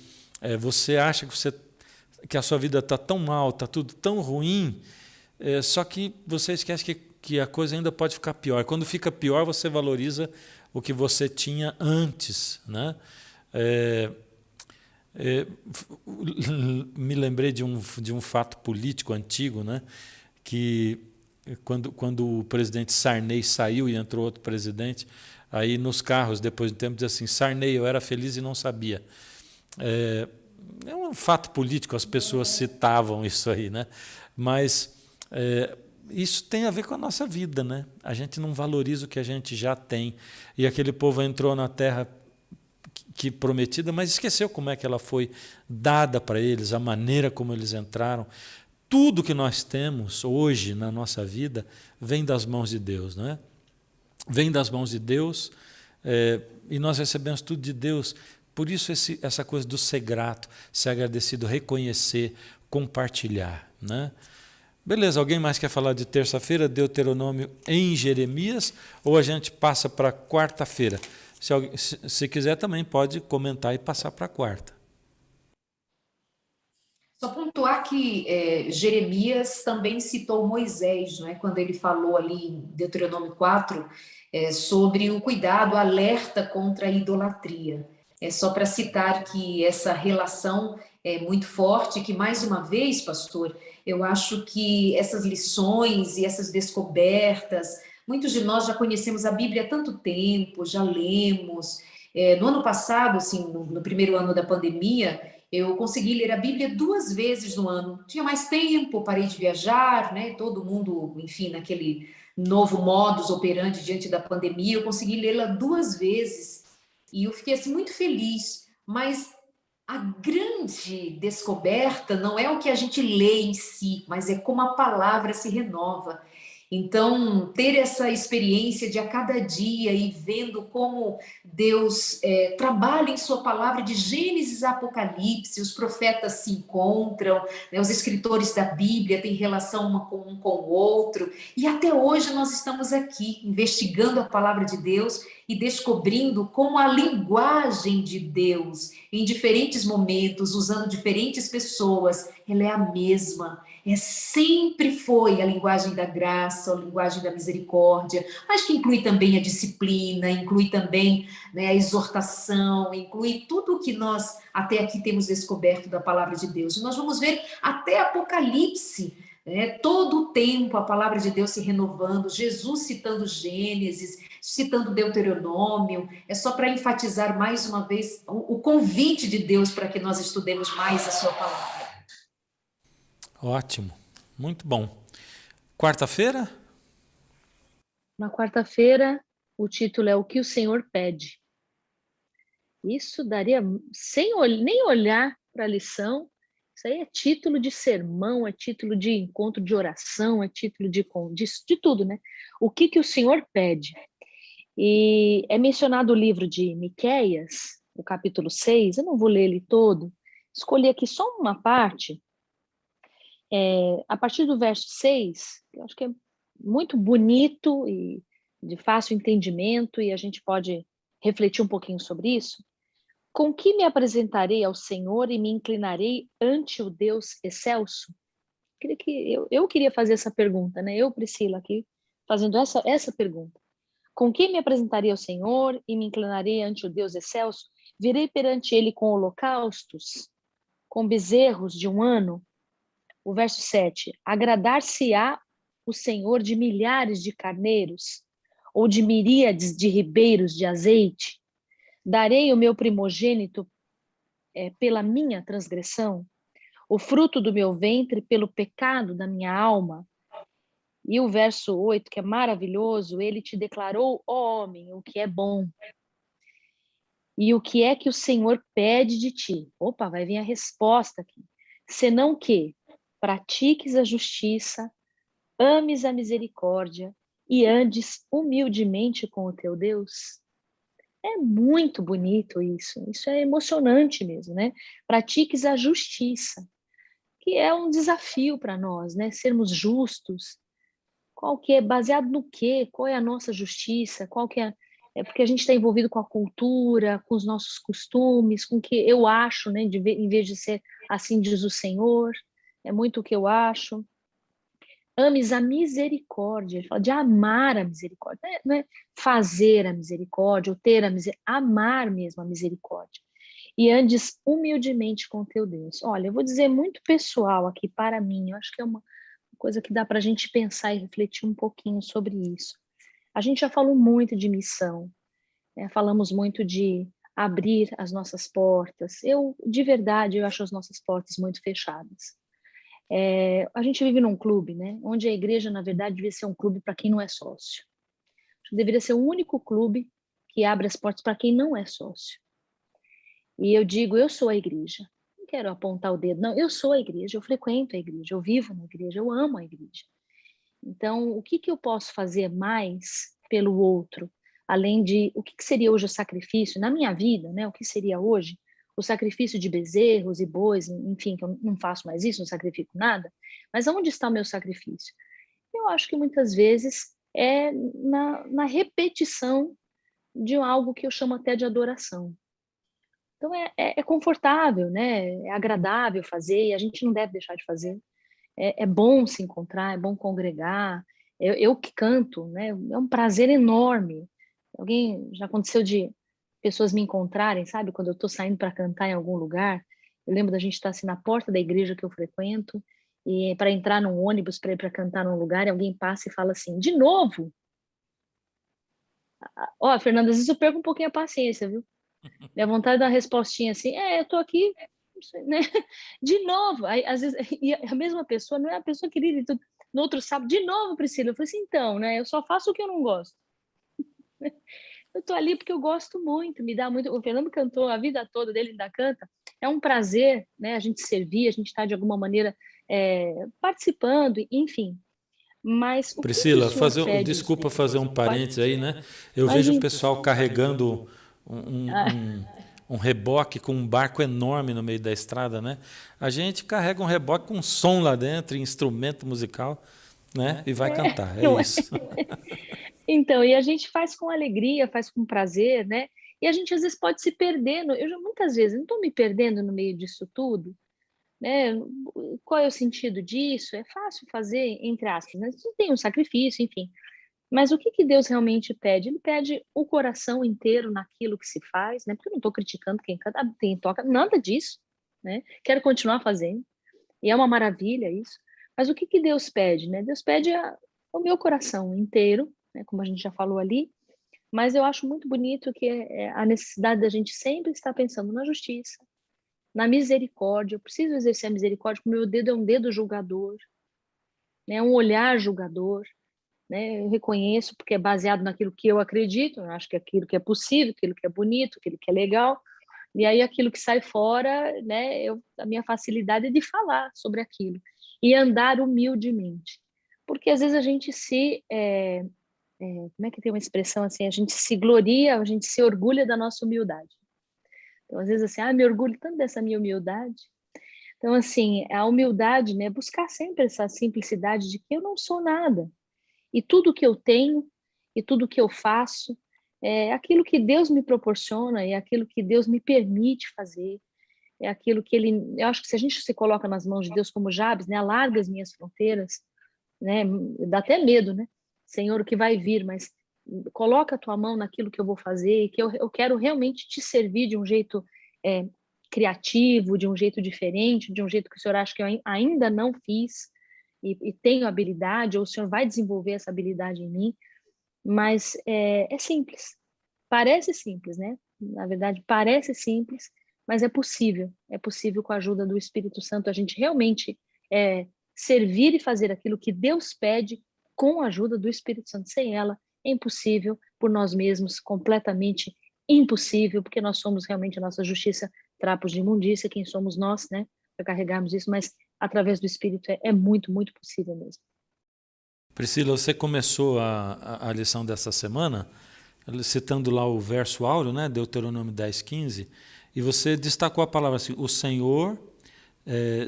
[SPEAKER 1] você acha que a sua vida está tão mal, está tudo tão ruim, só que você esquece que a coisa ainda pode ficar pior. Quando fica pior, você valoriza o que você tinha antes, né? Me lembrei de um fato político antigo, né? Que quando o presidente Sarney saiu e entrou outro presidente, aí nos carros, depois de um tempo, diz assim, Sarney, eu era feliz e não sabia. É um fato político, as pessoas citavam isso aí, né? Mas isso tem a ver com a nossa vida, né? A gente não valoriza o que a gente já tem. E aquele povo entrou na terra que prometida, mas esqueceu como é que ela foi dada para eles, a maneira como eles entraram. Tudo que nós temos hoje na nossa vida vem das mãos de Deus, não é? Vem das mãos de Deus, e nós recebemos tudo de Deus. Por isso essa coisa do ser grato, ser agradecido, reconhecer, compartilhar, né? Beleza, alguém mais quer falar de terça-feira, Deuteronômio em Jeremias, ou a gente passa para quarta-feira? Se quiser também pode comentar e passar para quarta.
[SPEAKER 3] Só pontuar que Jeremias também citou Moisés, não é? Quando ele falou ali em Deuteronômio 4, sobre o cuidado, alerta contra a idolatria. É só para citar que essa relação é muito forte, que mais uma vez, pastor, eu acho que essas lições e essas descobertas, muitos de nós já conhecemos a Bíblia há tanto tempo, já lemos. No ano passado, assim, no primeiro ano da pandemia, eu consegui ler a Bíblia 2 vezes no ano. Tinha mais tempo, parei de viajar, né? Todo mundo, enfim, naquele novo modus operandi diante da pandemia, eu consegui lê-la 2 vezes. E eu fiquei assim, muito feliz. Mas a grande descoberta não é o que a gente lê em si, mas é como a palavra se renova. Então, ter essa experiência de a cada dia e vendo como Deus trabalha em sua palavra de Gênesis a Apocalipse, os profetas se encontram, né, os escritores da Bíblia têm relação um com o outro, e até hoje nós estamos aqui investigando a palavra de Deus e descobrindo como a linguagem de Deus, em diferentes momentos, usando diferentes pessoas, ela é a mesma. Sempre foi a linguagem da graça, a linguagem da misericórdia, mas que inclui também a disciplina, inclui também, né, a exortação, inclui tudo o que nós até aqui temos descoberto da palavra de Deus. E nós vamos ver até Apocalipse, Todo o tempo a palavra de Deus se renovando, Jesus citando Gênesis, citando Deuteronômio, é só para enfatizar mais uma vez o convite de Deus para que nós estudemos mais a sua palavra.
[SPEAKER 1] Ótimo, muito bom. Quarta-feira?
[SPEAKER 4] Na quarta-feira, o título é O que o Senhor pede. Isso daria, sem nem olhar para a lição, isso aí é título de sermão, é título de encontro de oração, é título de tudo, né? O que o Senhor pede? E é mencionado o livro de Miqueias, o capítulo 6, eu não vou ler ele todo, escolhi aqui só uma parte, a partir do verso 6, eu acho que é muito bonito e de fácil entendimento, e a gente pode refletir um pouquinho sobre isso. Com que me apresentarei ao Senhor e me inclinarei ante o Deus excelso? Eu queria fazer essa pergunta, né? Eu, Priscila, aqui, fazendo essa pergunta. Com que me apresentarei ao Senhor e me inclinarei ante o Deus excelso? Virei perante ele com holocaustos, com bezerros de um ano? O verso 7. Agradar-se-á o Senhor de milhares de carneiros ou de miríades de ribeiros de azeite? Darei o meu primogênito pela minha transgressão, o fruto do meu ventre pelo pecado da minha alma. E o verso 8, que é maravilhoso, ele te declarou, ó homem, o que é bom. E o que é que o Senhor pede de ti? Opa, vai vir a resposta aqui. Senão que pratiques a justiça, ames a misericórdia e andes humildemente com o teu Deus. É muito bonito isso. Isso é emocionante mesmo, né? Pratiques a justiça, que é um desafio para nós, né? Sermos justos. Qual que é, baseado no quê? Qual é a nossa justiça? Qual que é porque a gente está envolvido com a cultura, com os nossos costumes, com o que eu acho, né? Em vez de ser assim diz o Senhor, é muito o que eu acho. Ames a misericórdia, ele fala de amar a misericórdia, não é fazer a misericórdia, ou ter a misericórdia, amar mesmo a misericórdia. E andes humildemente com teu Deus. Olha, eu vou dizer muito pessoal aqui para mim, eu acho que é uma coisa que dá para a gente pensar e refletir um pouquinho sobre isso. A gente já falou muito de missão, né? Falamos muito de abrir as nossas portas. De verdade, eu acho as nossas portas muito fechadas. A gente vive num clube, né? Onde a igreja, na verdade, devia ser um clube para quem não é sócio. Deveria ser o único clube que abre as portas para quem não é sócio. E eu digo, eu sou a igreja. Não quero apontar o dedo, não. Eu sou a igreja, eu frequento a igreja, eu vivo na igreja, eu amo a igreja. Então, o que eu posso fazer mais pelo outro? Além de, o que seria hoje o sacrifício? Na minha vida, né? O que seria hoje? O sacrifício de bezerros e bois, enfim, que eu não faço mais isso, não sacrifico nada. Mas onde está o meu sacrifício? Eu acho que muitas vezes é na repetição de algo que eu chamo até de adoração. Então é confortável, né? É agradável fazer e a gente não deve deixar de fazer. É bom se encontrar, é bom congregar. Eu que canto, né? É um prazer enorme. Já aconteceu de pessoas me encontrarem, sabe? Quando eu estou saindo para cantar em algum lugar, eu lembro da gente estar assim na porta da igreja que eu frequento e para entrar num ônibus para ir para cantar num lugar, e alguém passa e fala assim, de novo? Ó, Fernanda, às vezes eu perco um pouquinho a paciência, viu? Minha vontade de dar uma respostinha assim, eu tô aqui, não sei, né? De novo, aí, às vezes, e a mesma pessoa, não é a pessoa querida, e tudo. No outro sábado, de novo, Priscila, eu falei assim, então, né? Eu só faço o que eu não gosto. Eu tô ali porque eu gosto muito, me dá muito. O Fernando cantou a vida toda dele, ainda canta. É um prazer, né? A gente servir, a gente está de alguma maneira participando, enfim. Mas o que o
[SPEAKER 1] Priscila,
[SPEAKER 4] senhor pede?
[SPEAKER 1] desculpa fazer um parênteses aí, né? Eu vejo o
[SPEAKER 4] Imagina.
[SPEAKER 1] pessoal carregando um reboque com um barco enorme no meio da estrada, né? A gente carrega um reboque com som lá dentro, instrumento musical, né? E vai cantar, isso.
[SPEAKER 4] Então, e a gente faz com alegria, faz com prazer, né? E a gente às vezes pode se perder. Muitas vezes, não estou me perdendo no meio disso tudo, né? Qual é o sentido disso? É fácil fazer, entre aspas, né? Tem um sacrifício, enfim. Mas o que Deus realmente pede? Ele pede o coração inteiro naquilo que se faz, né? Porque eu não estou criticando quem canta, quem toca, nada disso, né? Quero continuar fazendo. E é uma maravilha isso. Mas o que que Deus pede, né? Deus pede o meu coração inteiro, né? Como a gente já falou ali, mas eu acho muito bonito que é a necessidade da gente sempre estar pensando na justiça, na misericórdia. Eu preciso exercer a misericórdia, porque o meu dedo é um dedo julgador, né? Um olhar julgador, né? Eu reconheço porque é baseado naquilo que eu acredito, eu acho que é aquilo que é possível, aquilo que é bonito, aquilo que é legal. E aí aquilo que sai fora, né, a minha facilidade é de falar sobre aquilo e andar humildemente. Porque às vezes a gente como é que tem uma expressão assim, a gente se gloria, a gente se orgulha da nossa humildade. Então às vezes assim, me orgulho tanto dessa minha humildade. Então assim, a humildade, né, buscar sempre essa simplicidade de que eu não sou nada. E tudo que eu tenho e tudo que eu faço é aquilo que Deus me proporciona, é aquilo que Deus me permite fazer, é aquilo que Ele... Eu acho que se a gente se coloca nas mãos de Deus como Jabes, né, alarga as minhas fronteiras, né, dá até medo, né? Senhor, o que vai vir, mas coloca a tua mão naquilo que eu vou fazer, que eu quero realmente te servir de um jeito é, criativo, de um jeito diferente, de um jeito que o Senhor acha que eu ainda não fiz e tenho habilidade, ou o Senhor vai desenvolver essa habilidade em mim, mas é simples. Parece simples, né? Na verdade, parece simples, mas é possível. É possível com a ajuda do Espírito Santo a gente realmente servir e fazer aquilo que Deus pede com a ajuda do Espírito Santo. Sem ela, é impossível por nós mesmos, completamente impossível, porque nós somos realmente a nossa justiça, trapos de imundícia, quem somos nós, né? Para carregarmos isso, mas através do Espírito é muito, muito possível mesmo.
[SPEAKER 1] Priscila, você começou a lição dessa semana citando lá o verso áureo, né, Deuteronômio 10:15, e você destacou a palavra assim, o Senhor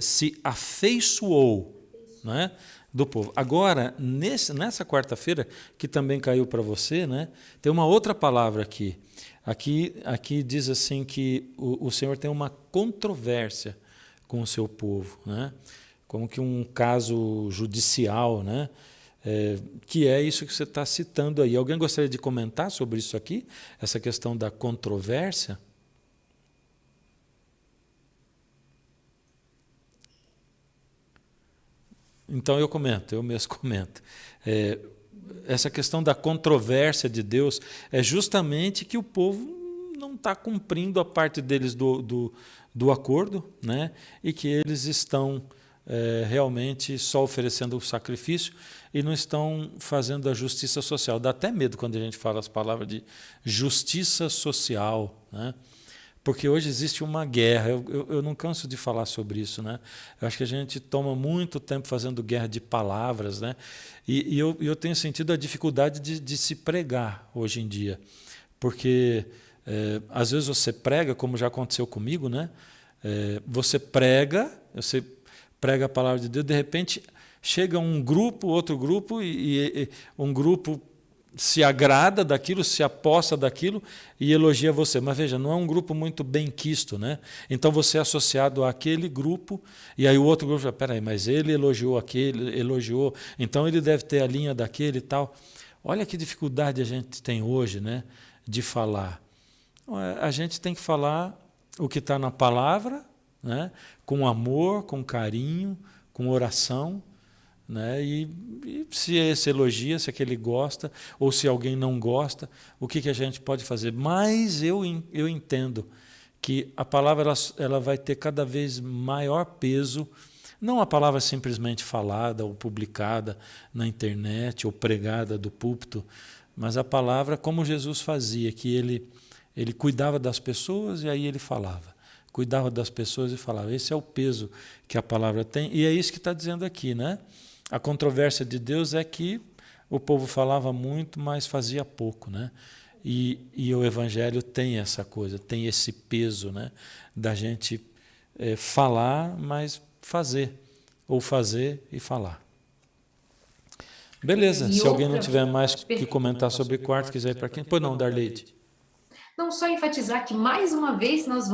[SPEAKER 1] se afeiçoou, né, do povo. Agora, nessa quarta-feira, que também caiu para você, né, tem uma outra palavra aqui. Aqui diz assim que o Senhor tem uma controvérsia com o seu povo, né, como que um caso judicial, né, que é isso que você está citando aí. Alguém gostaria de comentar sobre isso aqui? Essa questão da controvérsia? Então eu mesmo comento. Essa questão da controvérsia de Deus é justamente que o povo não está cumprindo a parte deles do acordo, né? E que eles estão realmente só oferecendo o sacrifício e não estão fazendo a justiça social. Dá até medo quando a gente fala as palavras de justiça social, né? Porque hoje existe uma guerra, eu não canso de falar sobre isso, né? Eu acho que a gente toma muito tempo fazendo guerra de palavras, né? E eu tenho sentido a dificuldade de se pregar hoje em dia, porque às vezes você prega, como já aconteceu comigo, né? Você prega a palavra de Deus, de repente chega um grupo, outro grupo, e um grupo se agrada daquilo, se aposta daquilo e elogia você. Mas veja, não é um grupo muito bem-quisto, né? Então você é associado àquele grupo, e aí o outro grupo fala, peraí, mas ele elogiou aquele, elogiou, então ele deve ter a linha daquele e tal. Olha que dificuldade a gente tem hoje, né, de falar. A gente tem que falar o que está na palavra, né, com amor, com carinho, com oração, né? E se esse elogia, se aquele gosta, ou se alguém não gosta, o que a gente pode fazer? Mas eu entendo que a palavra ela vai ter cada vez maior peso, não a palavra simplesmente falada ou publicada na internet ou pregada do púlpito, mas a palavra como Jesus fazia, que ele cuidava das pessoas e aí ele falava. Cuidava das pessoas e falava. Esse é o peso que a palavra tem, e é isso que está dizendo aqui, né? A controvérsia de Deus é que o povo falava muito, mas fazia pouco, né? E o Evangelho tem essa coisa, tem esse peso, né? Da gente falar, mas fazer, ou fazer e falar. Beleza, se alguém não tiver mais que comentar sobre quarto, quiser ir para quem? Pois não, Darleide.
[SPEAKER 3] Não, só enfatizar que mais uma vez nós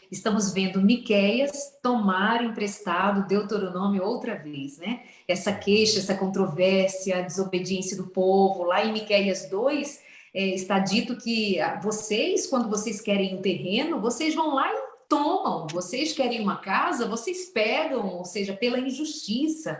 [SPEAKER 3] estamos vendo Miqueias tomar emprestado Deuteronômio outra vez, né? Essa queixa, essa controvérsia, a desobediência do povo. Lá em Miqueias 2, está dito que vocês, quando vocês querem um terreno, vocês vão lá e tomam. Vocês querem uma casa, vocês pegam, ou seja, pela injustiça.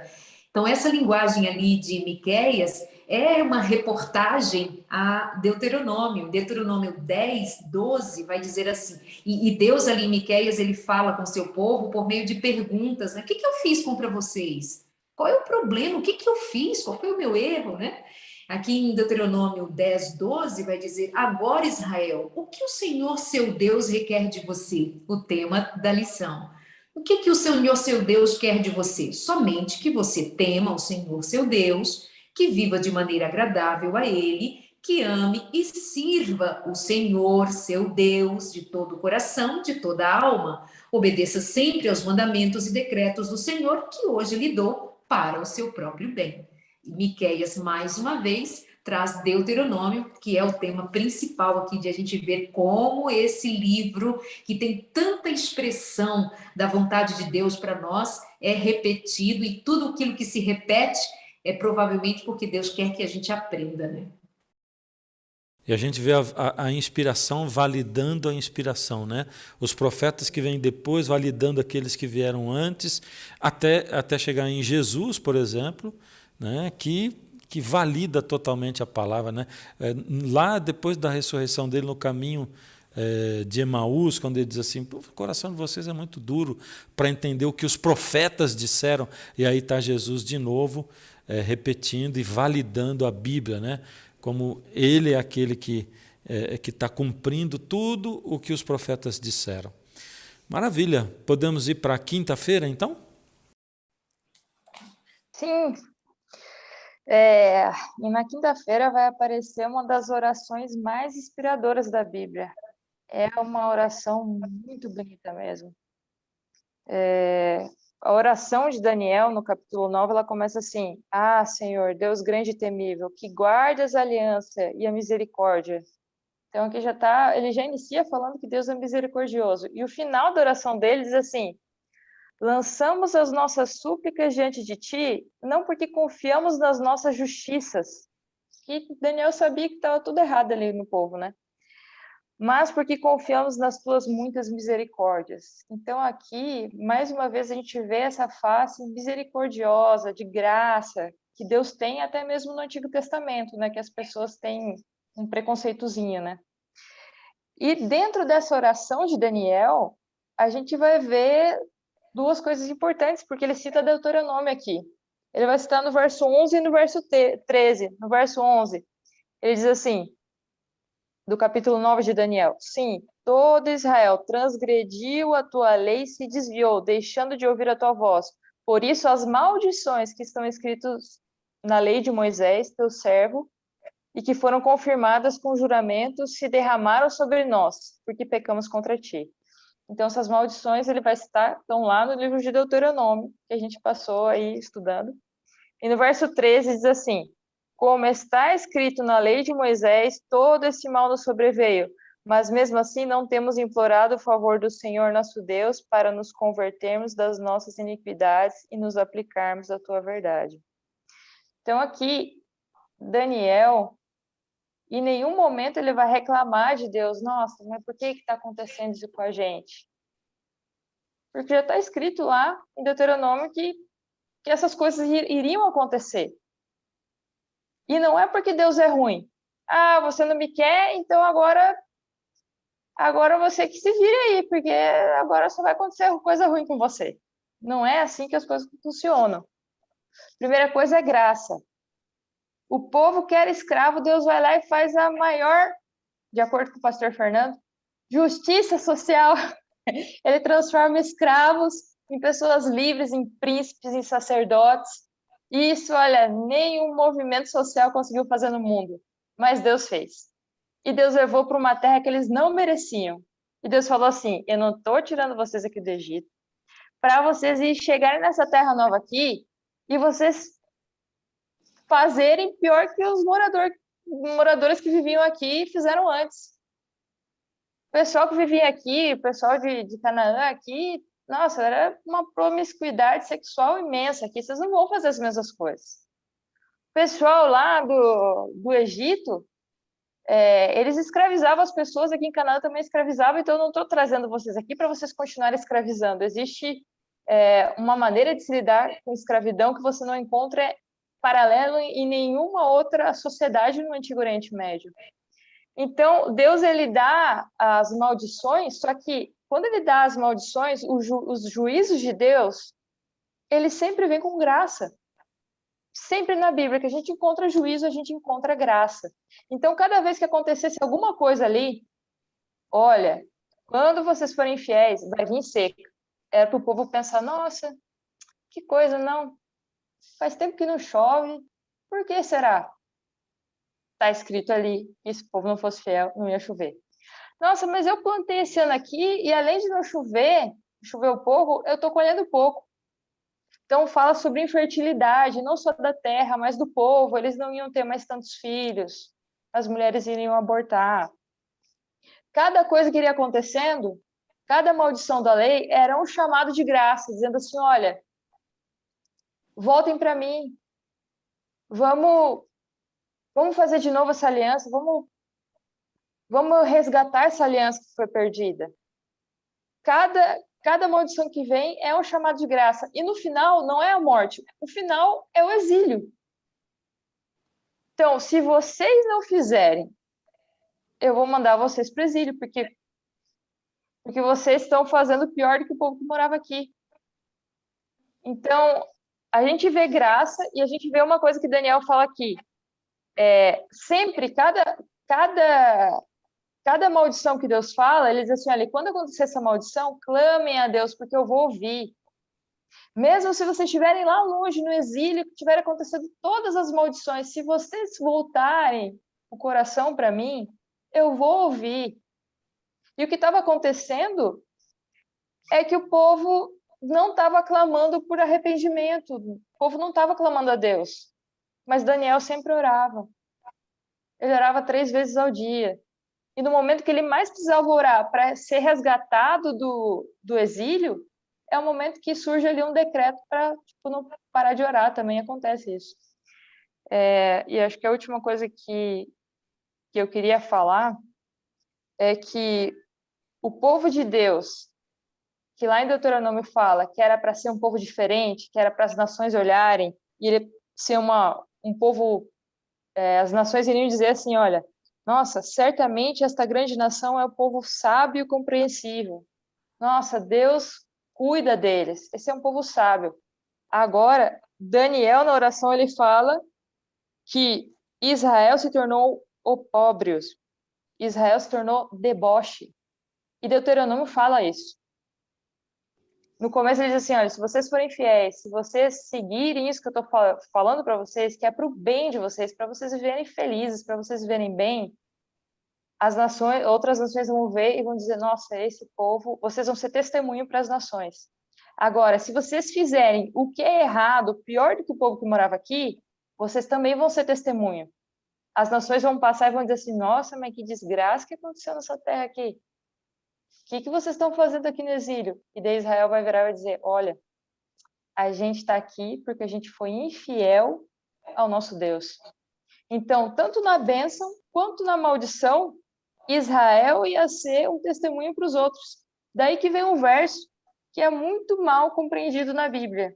[SPEAKER 3] Então, essa linguagem ali de Miqueias é uma reportagem a Deuteronômio. Deuteronômio 10, 12 vai dizer assim, e Deus ali em Miqueias, ele fala com o seu povo por meio de perguntas, né? O que eu fiz contra vocês? Qual é o problema? O que eu fiz? Qual foi o meu erro, né? Aqui em Deuteronômio 10, 12 vai dizer, agora Israel, o que o Senhor seu Deus requer de você? O tema da lição. O que o Senhor seu Deus quer de você? Somente que você tema o Senhor seu Deus, que viva de maneira agradável a Ele, que ame e sirva o Senhor seu Deus de todo o coração, de toda a alma. Obedeça sempre aos mandamentos e decretos do Senhor que hoje lhe dou para o seu próprio bem. E Miqueias, mais uma vez, traz Deuteronômio, que é o tema principal aqui de a gente ver como esse livro, que tem tanta expressão da vontade de Deus para nós, é repetido, e tudo aquilo que se repete é provavelmente porque Deus quer que a gente aprenda, né?
[SPEAKER 1] E a gente vê a inspiração validando a inspiração, né? Os profetas que vêm depois validando aqueles que vieram antes, até chegar em Jesus, por exemplo, né? Que valida totalmente a palavra, né? Lá, depois da ressurreição dele, no caminho de Emaús, quando ele diz assim, o coração de vocês é muito duro para entender o que os profetas disseram, e aí está Jesus de novo repetindo e validando a Bíblia, né? Como ele é aquele que está cumprindo tudo o que os profetas disseram. Maravilha! Podemos ir para a quinta-feira, então?
[SPEAKER 2] Sim. E na quinta-feira vai aparecer uma das orações mais inspiradoras da Bíblia. É uma oração muito bonita mesmo. A oração de Daniel, no capítulo 9, ela começa assim: Ah, Senhor, Deus grande e temível, que guardas a aliança e a misericórdia. Então aqui ele já inicia falando que Deus é misericordioso. E o final da oração dele diz assim: lançamos as nossas súplicas diante de ti, não porque confiamos nas nossas justiças, que Daniel sabia que estava tudo errado ali no povo, né? Mas porque confiamos nas tuas muitas misericórdias. Então aqui, mais uma vez, a gente vê essa face misericordiosa, de graça, que Deus tem até mesmo no Antigo Testamento, né? Que as pessoas têm um preconceitozinho, né? E dentro dessa oração de Daniel, a gente vai ver duas coisas importantes, porque ele cita Deuteronômio aqui. Ele vai citar no verso 11 e no verso 13. No verso 11, ele diz assim, do capítulo 9 de Daniel: Sim, todo Israel transgrediu a tua lei e se desviou, deixando de ouvir a tua voz. Por isso, as maldições que estão escritas na lei de Moisés, teu servo, e que foram confirmadas com juramentos, se derramaram sobre nós, porque pecamos contra ti. Então, essas maldições ele vai citar, estão lá no livro de Deuteronômio, que a gente passou aí estudando. E no verso 13 diz assim: como está escrito na lei de Moisés, todo esse mal nos sobreveio, mas mesmo assim não temos implorado o favor do Senhor nosso Deus para nos convertermos das nossas iniquidades e nos aplicarmos à tua verdade. Então aqui, Daniel, em nenhum momento ele vai reclamar de Deus: nossa, mas por que está acontecendo isso com a gente? Porque já está escrito lá em Deuteronômio que essas coisas iriam acontecer. E não é porque Deus é ruim. Ah, você não me quer, então agora você que se vire aí, porque agora só vai acontecer coisa ruim com você. Não é assim que as coisas funcionam. Primeira coisa é graça. O povo que era escravo, Deus vai lá e faz a maior, de acordo com o pastor Fernando, justiça social. Ele transforma escravos em pessoas livres, em príncipes, em sacerdotes. Isso, olha, nenhum movimento social conseguiu fazer no mundo, mas Deus fez. E Deus levou para uma terra que eles não mereciam. E Deus falou assim: eu não estou tirando vocês aqui do Egito para vocês chegarem nessa terra nova aqui e vocês fazerem pior que os moradores que viviam aqui fizeram antes. O pessoal que vivia aqui, o pessoal de Canaã aqui, nossa, era uma promiscuidade sexual imensa aqui. Vocês não vão fazer as mesmas coisas. O pessoal lá do Egito, Eles escravizavam as pessoas, aqui em Canaã também escravizavam, então eu não estou trazendo vocês aqui para vocês continuarem escravizando. Existe uma maneira de se lidar com escravidão que você não encontra paralelo em nenhuma outra sociedade no Antigo Oriente Médio. Então, Deus, ele dá as maldições, só que quando ele dá as maldições, os juízos de Deus, ele sempre vem com graça. Sempre na Bíblia que a gente encontra juízo, a gente encontra graça. Então, cada vez que acontecesse alguma coisa ali, olha, quando vocês forem fiéis, vai vir seca. Era para o povo pensar, nossa, que coisa, não. Faz tempo que não chove. Por que será? Está escrito ali que se o povo não fosse fiel, não ia chover. Nossa, mas eu plantei esse ano aqui e além de não chover, choveu pouco, eu estou colhendo pouco. Então, fala sobre infertilidade, não só da terra, mas do povo. Eles não iam ter mais tantos filhos. As mulheres iriam abortar. Cada coisa que iria acontecendo, cada maldição da lei era um chamado de graça, dizendo assim, olha, voltem para mim. Vamos fazer de novo essa aliança. Vamos resgatar essa aliança que foi perdida. Cada maldição que vem é um chamado de graça. E no final, não é a morte. O final é o exílio. Então, se vocês não fizerem, eu vou mandar vocês para o exílio, porque vocês estão fazendo pior do que o povo que morava aqui. Então, a gente vê graça e a gente vê uma coisa que Daniel fala aqui. Sempre, cada maldição que Deus fala, ele diz assim, olha, quando acontecer essa maldição, clamem a Deus, porque eu vou ouvir. Mesmo se vocês estiverem lá longe, no exílio, que tiver acontecendo todas as maldições, se vocês voltarem o coração para mim, eu vou ouvir. E o que estava acontecendo é que o povo não estava clamando por arrependimento, o povo não estava clamando a Deus. Mas Daniel sempre orava. Ele orava 3 vezes ao dia. E no momento que ele mais precisava orar para ser resgatado do exílio, é o momento que surge ali um decreto para não parar de orar, também acontece isso. E acho que a última coisa que eu queria falar é que o povo de Deus, que lá em Deuteronômio fala que era para ser um povo diferente, que era para as nações olharem, e ele ser um povo, as nações iriam dizer assim, olha, nossa, certamente esta grande nação é o povo sábio e compreensível. Nossa, Deus cuida deles. Esse é um povo sábio. Agora, Daniel, na oração, ele fala que Israel se tornou opróbrios. Israel se tornou deboche. E Deuteronômio fala isso. No começo ele diz assim, olha, se vocês forem fiéis, se vocês seguirem isso que eu estou falando para vocês, que é para o bem de vocês, para vocês viverem felizes, para vocês viverem bem, outras nações vão ver e vão dizer, nossa, esse povo, vocês vão ser testemunho para as nações. Agora, se vocês fizerem o que é errado, pior do que o povo que morava aqui, vocês também vão ser testemunho. As nações vão passar e vão dizer assim, nossa, mas que desgraça que aconteceu nessa terra aqui. O que vocês estão fazendo aqui no exílio? E daí Israel vai virar e vai dizer, olha, a gente está aqui porque a gente foi infiel ao nosso Deus. Então, tanto na bênção quanto na maldição, Israel ia ser um testemunho para os outros. Daí que vem um verso que é muito mal compreendido na Bíblia.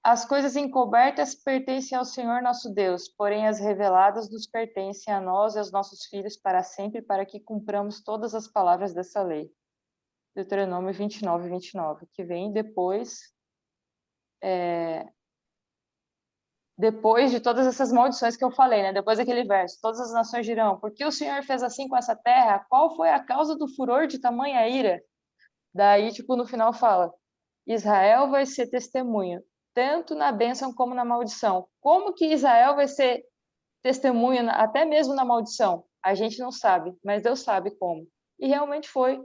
[SPEAKER 2] As coisas encobertas pertencem ao Senhor nosso Deus, porém as reveladas nos pertencem a nós e aos nossos filhos para sempre, para que cumpramos todas as palavras dessa lei. Deuteronômio 29, 29, que vem depois de todas essas maldições que eu falei, né? Depois daquele verso, todas as nações dirão, por que o Senhor fez assim com essa terra? Qual foi a causa do furor de tamanha ira? Daí, no final fala, Israel vai ser testemunho, tanto na bênção como na maldição. Como que Israel vai ser testemunho, até mesmo na maldição? A gente não sabe, mas Deus sabe como. E realmente foi.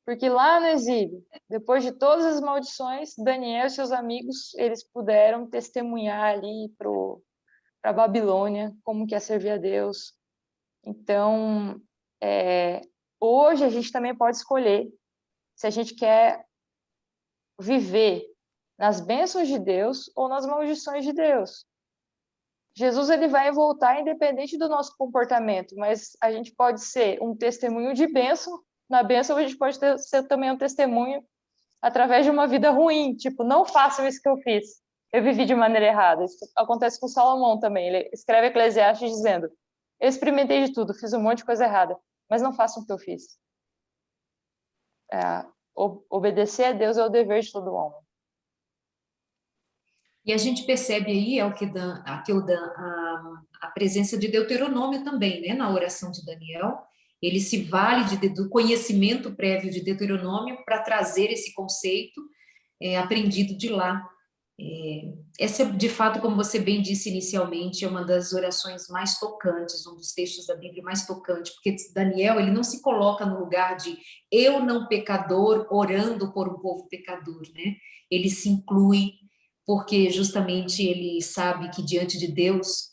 [SPEAKER 2] Porque lá no exílio, depois de todas as maldições, Daniel e seus amigos, eles puderam testemunhar ali para a Babilônia, como que é servir a Deus. Então, hoje a gente também pode escolher se a gente quer viver nas bênçãos de Deus ou nas maldições de Deus. Jesus ele vai voltar independente do nosso comportamento, mas a gente pode ser um testemunho de bênção. Na bênção a gente pode ser também um testemunho através de uma vida ruim, tipo, não façam isso que eu fiz. Eu vivi de maneira errada. Isso acontece com Salomão também. Ele escreve Eclesiastes dizendo: eu experimentei de tudo, fiz um monte de coisa errada, mas não façam o que eu fiz. Obedecer a Deus é o dever de todo homem.
[SPEAKER 3] E a gente percebe aí, a presença de Deuteronômio também, né, na oração de Daniel. Ele se vale do conhecimento prévio de Deuteronômio para trazer esse conceito aprendido de lá. Essa, de fato, como você bem disse inicialmente, é uma das orações mais tocantes, um dos textos da Bíblia mais tocantes, porque Daniel, ele não se coloca no lugar de eu não pecador orando por um povo pecador, né? Ele se inclui, porque justamente ele sabe que diante de Deus,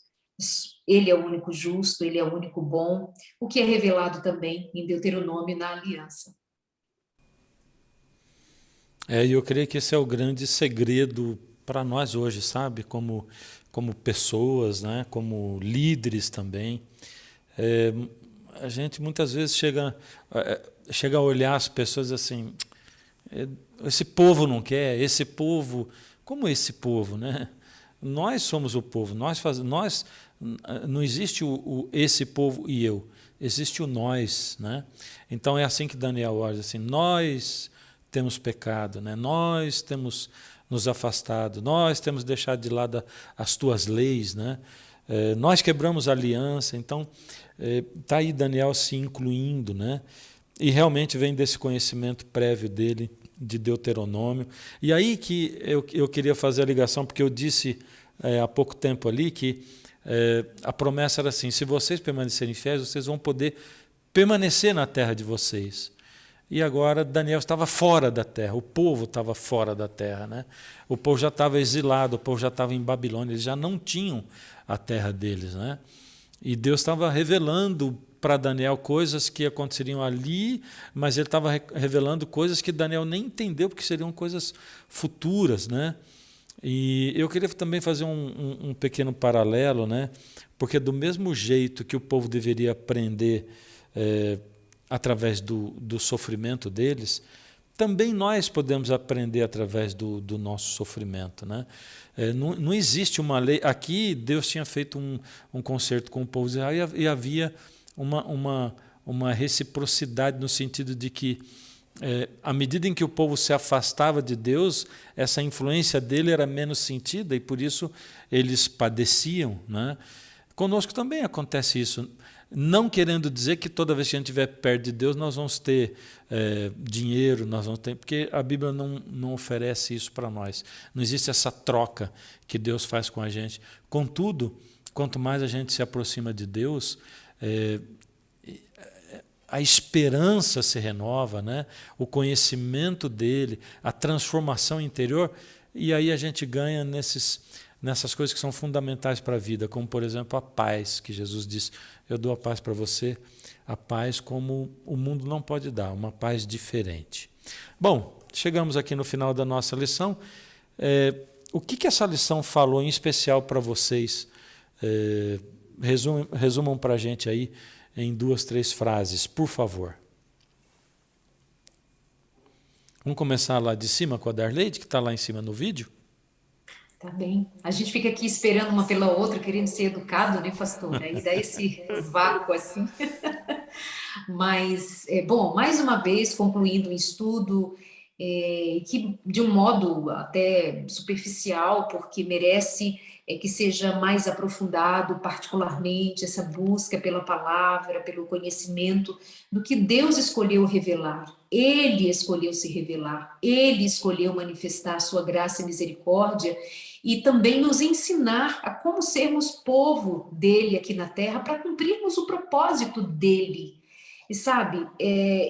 [SPEAKER 3] ele é o único justo, ele é o único bom, o que é revelado também em Deuteronômio na aliança.
[SPEAKER 1] E eu creio que esse é o grande segredo para nós hoje, sabe? Como pessoas, né? Como líderes também. A gente muitas vezes chega a olhar as pessoas assim, esse povo não quer, esse povo... Como esse povo, né? Nós somos o povo, não existe esse povo e eu, existe o nós, né? Então é assim que Daniel olha, assim, nós temos pecado, né? Nós temos nos afastado, nós temos deixado de lado as tuas leis, né? Nós quebramos a aliança, então está aí Daniel se incluindo, né? E realmente vem desse conhecimento prévio dele, de Deuteronômio. E aí que eu queria fazer a ligação, porque eu disse há pouco tempo ali que a promessa era assim, se vocês permanecerem fiéis, vocês vão poder permanecer na terra de vocês. E agora Daniel estava fora da terra, o povo estava fora da terra, né? O povo já estava exilado, o povo já estava em Babilônia, eles já não tinham a terra deles, né? E Deus estava revelando para Daniel coisas que aconteceriam ali, mas ele estava revelando coisas que Daniel nem entendeu, porque seriam coisas futuras, né? E eu queria também fazer um pequeno paralelo, né? Porque do mesmo jeito que o povo deveria aprender através do sofrimento deles, também nós podemos aprender através do nosso sofrimento, né? Não existe uma lei. Aqui Deus tinha feito um concerto com o povo de Israel e havia uma reciprocidade no sentido de que, à medida em que o povo se afastava de Deus, essa influência dele era menos sentida e por isso eles padeciam, né? Conosco também acontece isso. Não querendo dizer que toda vez que a gente estiver perto de Deus nós vamos ter dinheiro, nós vamos ter, porque a Bíblia não oferece isso para nós. Não existe essa troca que Deus faz com a gente. Contudo, quanto mais a gente se aproxima de Deus, a esperança se renova, né? O conhecimento dele, a transformação interior, e aí a gente ganha nessas coisas que são fundamentais para a vida, como, por exemplo, a paz, que Jesus disse, eu dou a paz para você, a paz como o mundo não pode dar, uma paz diferente. Bom, chegamos aqui no final da nossa lição. O que essa lição falou em especial para vocês? Resumam para a gente aí em 2, 3 frases, por favor. Vamos começar lá de cima com a Darleide, que está lá em cima no vídeo.
[SPEAKER 3] Tá bem. A gente fica aqui esperando uma pela outra, querendo ser educado, né, pastor? Aí dá esse vácuo assim. Mas, bom, mais uma vez, concluindo o estudo, que de um modo até superficial, porque merece que seja mais aprofundado, particularmente, essa busca pela palavra, pelo conhecimento do que Deus escolheu revelar. Ele escolheu se revelar, Ele escolheu manifestar a sua graça e misericórdia e também nos ensinar a como sermos povo dele aqui na terra para cumprirmos o propósito dele. E sabe,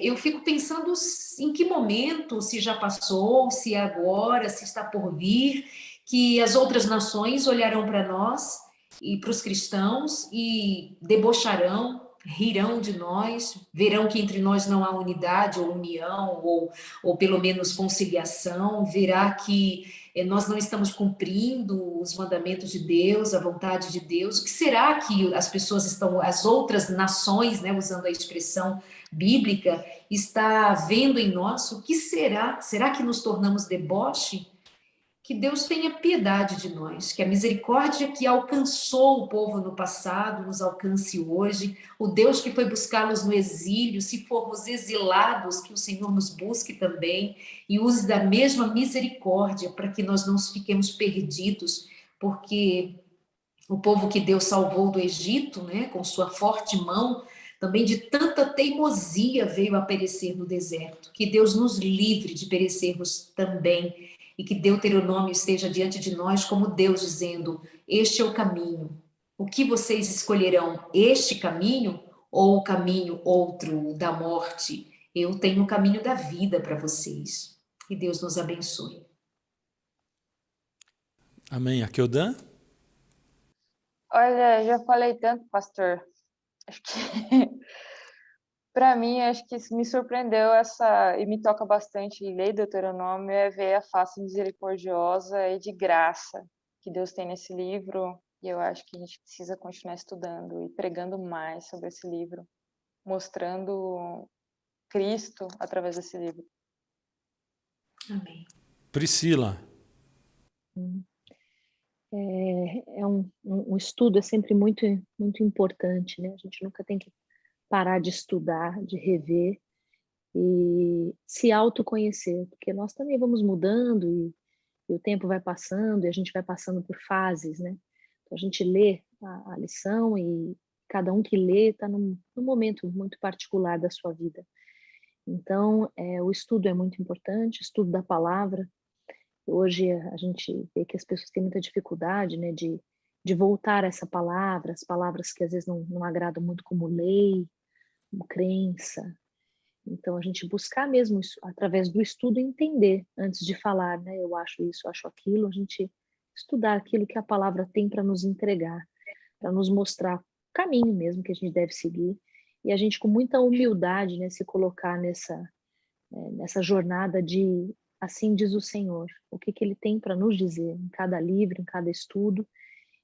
[SPEAKER 3] eu fico pensando em que momento, se já passou, se é agora, se está por vir, que as outras nações olharão para nós e para os cristãos e debocharão, rirão de nós, verão que entre nós não há unidade ou união, ou pelo menos conciliação, verá que nós não estamos cumprindo os mandamentos de Deus, a vontade de Deus. O que será que as pessoas estão, as outras nações, né, usando a expressão bíblica, está vendo em nós? O que será? Será que nos tornamos deboche? Que Deus tenha piedade de nós, que a misericórdia que alcançou o povo no passado nos alcance hoje, o Deus que foi buscá-los no exílio, se formos exilados, que o Senhor nos busque também e use da mesma misericórdia para que nós não fiquemos perdidos, porque o povo que Deus salvou do Egito, né, com sua forte mão, também de tanta teimosia veio a perecer no deserto. Que Deus nos livre de perecermos também e que Deuteronômio esteja diante de nós como Deus dizendo: este é o caminho. O que vocês escolherão? Este caminho ou o caminho outro da morte? Eu tenho o caminho da vida para vocês. Que Deus nos abençoe.
[SPEAKER 1] Amém. Akeldan?
[SPEAKER 2] Olha, já falei tanto, pastor. Acho que para mim, acho que me surpreendeu e me toca bastante em Lei do Deuteronômio é ver a face misericordiosa e de graça que Deus tem nesse livro. E eu acho que a gente precisa continuar estudando e pregando mais sobre esse livro, mostrando Cristo através desse livro.
[SPEAKER 3] Amém.
[SPEAKER 1] Priscila.
[SPEAKER 4] Um estudo é sempre muito, muito importante, né? A gente nunca tem que parar de estudar, de rever e se autoconhecer, porque nós também vamos mudando e o tempo vai passando e a gente vai passando por fases, né? Então, a gente lê a lição e cada um que lê está num momento muito particular da sua vida. Então, o estudo é muito importante, estudo da palavra. Hoje a gente vê que as pessoas têm muita dificuldade, né, de voltar a essa palavra, as palavras que às vezes não agradam muito como lei, como crença. Então a gente buscar mesmo isso, através do estudo, entender antes de falar, né, eu acho isso, eu acho aquilo, a gente estudar aquilo que a palavra tem para nos entregar, para nos mostrar o caminho mesmo que a gente deve seguir, e a gente com muita humildade, né, se colocar nessa jornada de assim diz o Senhor, o que Ele tem para nos dizer em cada livro, em cada estudo,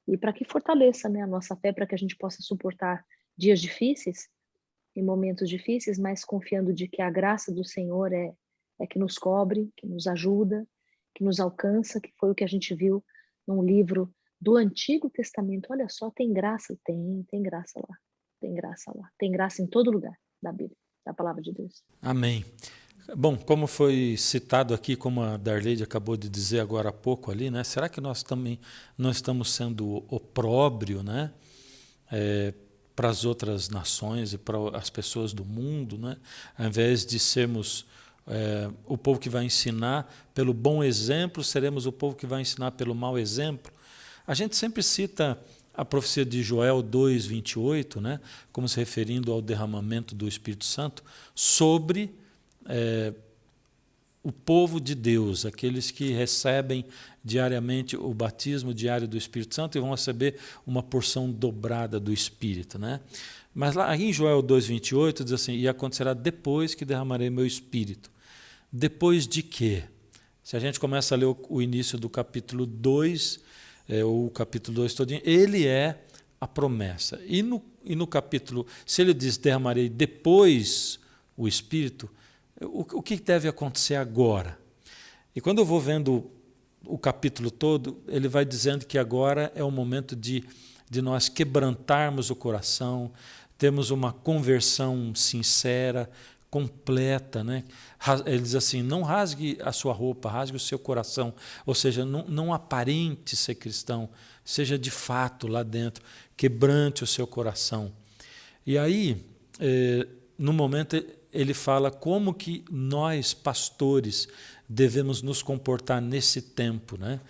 [SPEAKER 4] e para que fortaleça, né, a nossa fé, para que a gente possa suportar dias difíceis, em momentos difíceis, mas confiando de que a graça do Senhor é que nos cobre, que nos ajuda, que nos alcança, que foi o que a gente viu num livro do Antigo Testamento. Olha só, tem graça? Tem graça lá, tem graça lá, tem graça em todo lugar da Bíblia, da palavra de Deus.
[SPEAKER 1] Amém. Bom, como foi citado aqui, como a Darleide acabou de dizer agora há pouco ali, né? Será que nós também não estamos sendo opróbrio, né? Para as outras nações e para as pessoas do mundo, né? Ao invés de sermos o povo que vai ensinar pelo bom exemplo, seremos o povo que vai ensinar pelo mau exemplo. A gente sempre cita a profecia de Joel 2:28, né? Como se referindo ao derramamento do Espírito Santo sobre o povo de Deus, aqueles que recebem diariamente o batismo diário do Espírito Santo e vão receber uma porção dobrada do Espírito, né? Mas lá em Joel 2:28 diz assim: e acontecerá depois que derramarei meu Espírito. Depois de quê? Se a gente começa a ler o início do capítulo 2, ou o capítulo 2 todinho, ele é a promessa. E no capítulo, se ele diz derramarei depois o Espírito, o que deve acontecer agora? E quando eu vou vendo o capítulo todo, ele vai dizendo que agora é o momento de nós quebrantarmos o coração, termos uma conversão sincera, completa, né? Ele diz assim: não rasgue a sua roupa, rasgue o seu coração, ou seja, não aparente ser cristão, seja de fato lá dentro, quebrante o seu coração. E aí, no momento, ele fala como que nós, pastores, devemos nos comportar nesse tempo, né?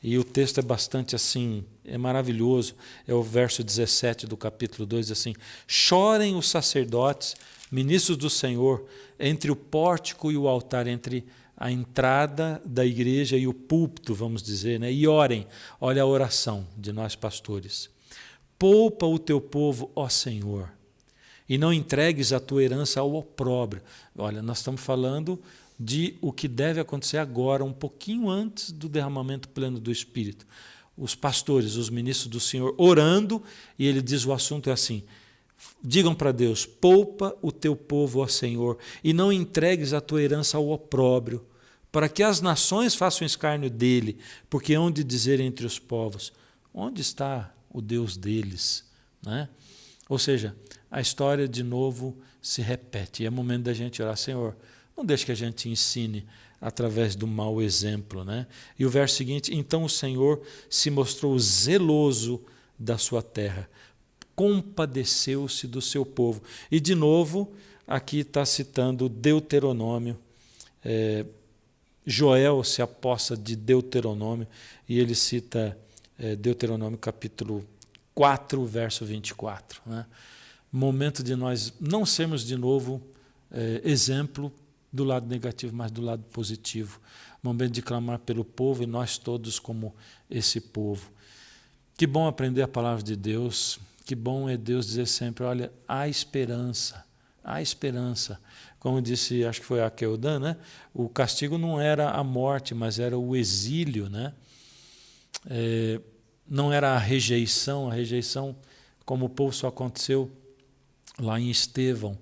[SPEAKER 1] E o texto é bastante assim, é maravilhoso. É o verso 17 do capítulo 2, diz assim: chorem os sacerdotes, ministros do Senhor, entre o pórtico e o altar, entre a entrada da igreja e o púlpito, vamos dizer, né? E orem. Olha a oração de nós pastores. Poupa o teu povo, ó Senhor, e não entregues a tua herança ao opróbrio. Olha, nós estamos falando de o que deve acontecer agora, um pouquinho antes do derramamento pleno do Espírito. Os pastores, os ministros do Senhor orando, e ele diz, o assunto é assim: digam para Deus, poupa o teu povo, ó Senhor, e não entregues a tua herança ao opróbrio, para que as nações façam escárnio dele, porque hão de dizer entre os povos, onde está o Deus deles? Né? Ou seja, a história de novo se repete, e é momento da gente orar, Senhor, não deixe que a gente ensine através do mau exemplo. Né? E o verso seguinte, então o Senhor se mostrou zeloso da sua terra, compadeceu-se do seu povo. E de novo, aqui está citando Deuteronômio, Joel se aposta de Deuteronômio, e ele cita Deuteronômio capítulo 4, verso 24. Né? Momento de nós não sermos de novo exemplo do lado negativo, mas do lado positivo. Momento de clamar pelo povo e nós todos como esse povo. Que bom aprender a palavra de Deus, que bom é Deus dizer sempre, olha, há esperança, há esperança. Como disse, acho que foi a Keodan, né? O castigo não era a morte, mas era o exílio. Né? Não era a rejeição, como o povo, só aconteceu lá em Estevão.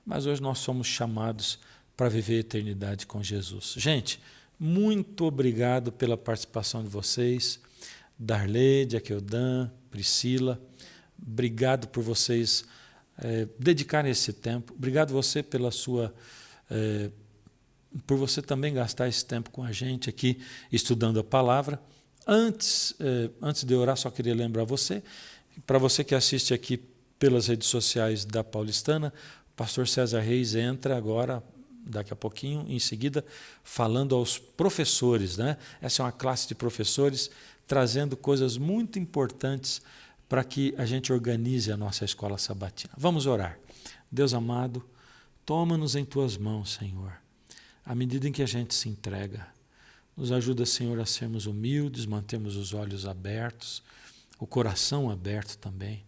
[SPEAKER 1] Mas hoje nós somos chamados para viver a eternidade com Jesus. Gente, muito obrigado pela participação de vocês, Darleide, Keodan, Priscila, obrigado por vocês dedicarem esse tempo, obrigado você pela sua, por você também gastar esse tempo com a gente aqui, estudando a palavra. Antes de orar, só queria lembrar você, para você que assiste aqui pelas redes sociais da Paulistana, o pastor César Reis entra agora, daqui a pouquinho, em seguida, falando aos professores. Né? Essa é uma classe de professores trazendo coisas muito importantes para que a gente organize a nossa escola sabatina. Vamos orar. Deus amado, toma-nos em tuas mãos, Senhor, à medida em que a gente se entrega. Nos ajuda, Senhor, a sermos humildes, mantermos os olhos abertos, o coração aberto também.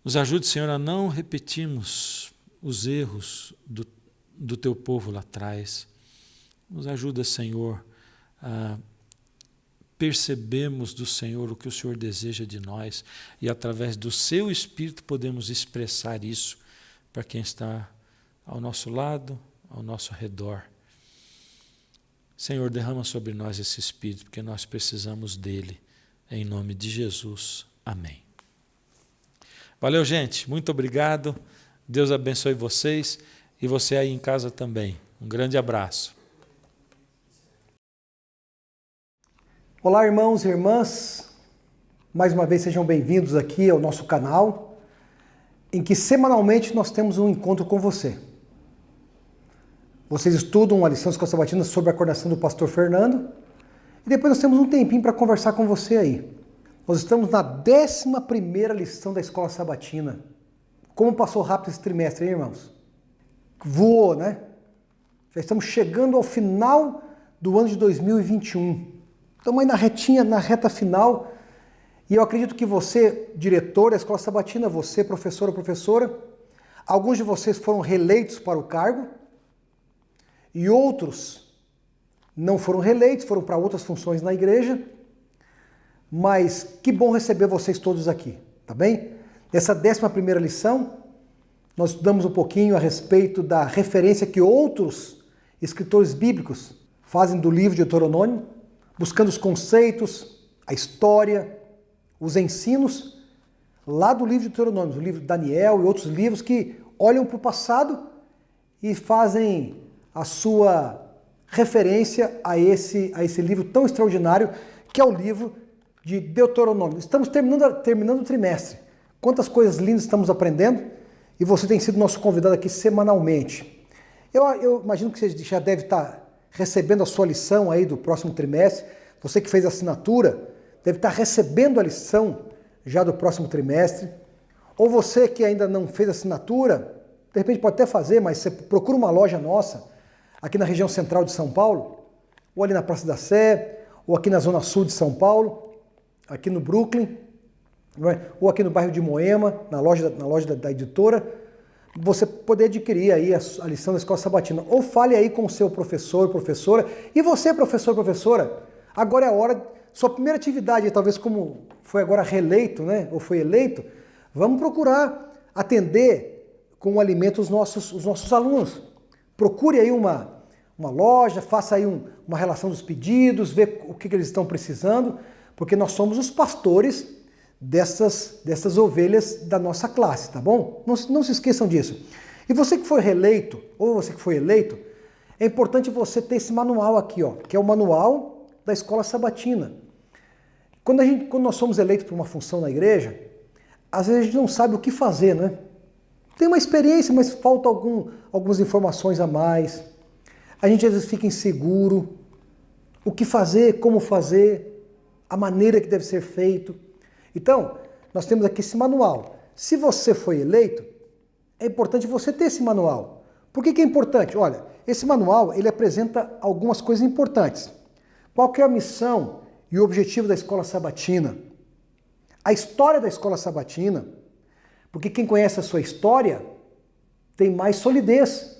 [SPEAKER 1] Nos ajude, Senhor, a não repetirmos os erros do teu povo lá atrás. Nos ajuda, Senhor, a percebermos do Senhor o que o Senhor deseja de nós e através do seu Espírito podemos expressar isso para quem está ao nosso lado, ao nosso redor. Senhor, derrama sobre nós esse Espírito, porque nós precisamos dele. Em nome de Jesus. Amém. Valeu, gente. Muito obrigado. Deus abençoe vocês e você aí em casa também. Um grande abraço.
[SPEAKER 5] Olá, irmãos e irmãs. Mais uma vez sejam bem-vindos aqui ao nosso canal, em que semanalmente nós temos um encontro com você. Vocês estudam uma lição de Escola Sabatina sobre a coordenação do pastor Fernando e depois nós temos um tempinho para conversar com você aí. Nós estamos na 11ª lição da Escola Sabatina. Como passou rápido esse trimestre, hein, irmãos? Voou, né? Já estamos chegando ao final do ano de 2021. Estamos aí na reta final. E eu acredito que você, diretor da Escola Sabatina, você, professor ou professora, alguns de vocês foram reeleitos para o cargo e outros não foram reeleitos, foram para outras funções na igreja. Mas que bom receber vocês todos aqui, tá bem? Nessa 11ª lição, nós estudamos um pouquinho a respeito da referência que outros escritores bíblicos fazem do livro de Deuteronômio, buscando os conceitos, a história, os ensinos lá do livro de Deuteronômio, o livro de Daniel e outros livros que olham para o passado e fazem a sua referência a esse livro tão extraordinário que é o livro de Deuteronômio. Estamos terminando o trimestre. Quantas coisas lindas estamos aprendendo e você tem sido nosso convidado aqui semanalmente. Eu imagino que você já deve estar recebendo a sua lição aí do próximo trimestre. Você que fez a assinatura deve estar recebendo a lição já do próximo trimestre. Ou você que ainda não fez a assinatura, de repente pode até fazer, mas você procura uma loja nossa aqui na região central de São Paulo, ou ali na Praça da Sé, ou aqui na zona sul de São Paulo, aqui no Brooklyn, ou aqui no bairro de Moema, na loja da editora. você poder adquirir aí a lição da Escola Sabatina. Ou fale aí com o seu professor, professora. E você, professor, professora, agora é a hora, sua primeira atividade, talvez como foi agora reeleito, né? Ou foi eleito, vamos procurar atender com o alimento os nossos alunos. Procure aí uma loja, faça aí uma relação dos pedidos, vê o que eles estão precisando, porque nós somos os pastores dessas ovelhas da nossa classe, tá bom? Não se esqueçam disso. E você que foi reeleito, ou você que foi eleito, é importante você ter esse manual aqui, ó, que é o manual da Escola Sabatina. Quando nós somos eleitos para uma função na igreja, às vezes a gente não sabe o que fazer, né? Tem uma experiência, mas falta algumas informações a mais. A gente às vezes fica inseguro. O que fazer, como fazer, a maneira que deve ser feito. Então, nós temos aqui esse manual. Se você foi eleito, é importante você ter esse manual. Por que é importante? Olha, esse manual, ele apresenta algumas coisas importantes. Qual que é a missão e o objetivo da Escola Sabatina? A história da Escola Sabatina, porque quem conhece a sua história tem mais solidez.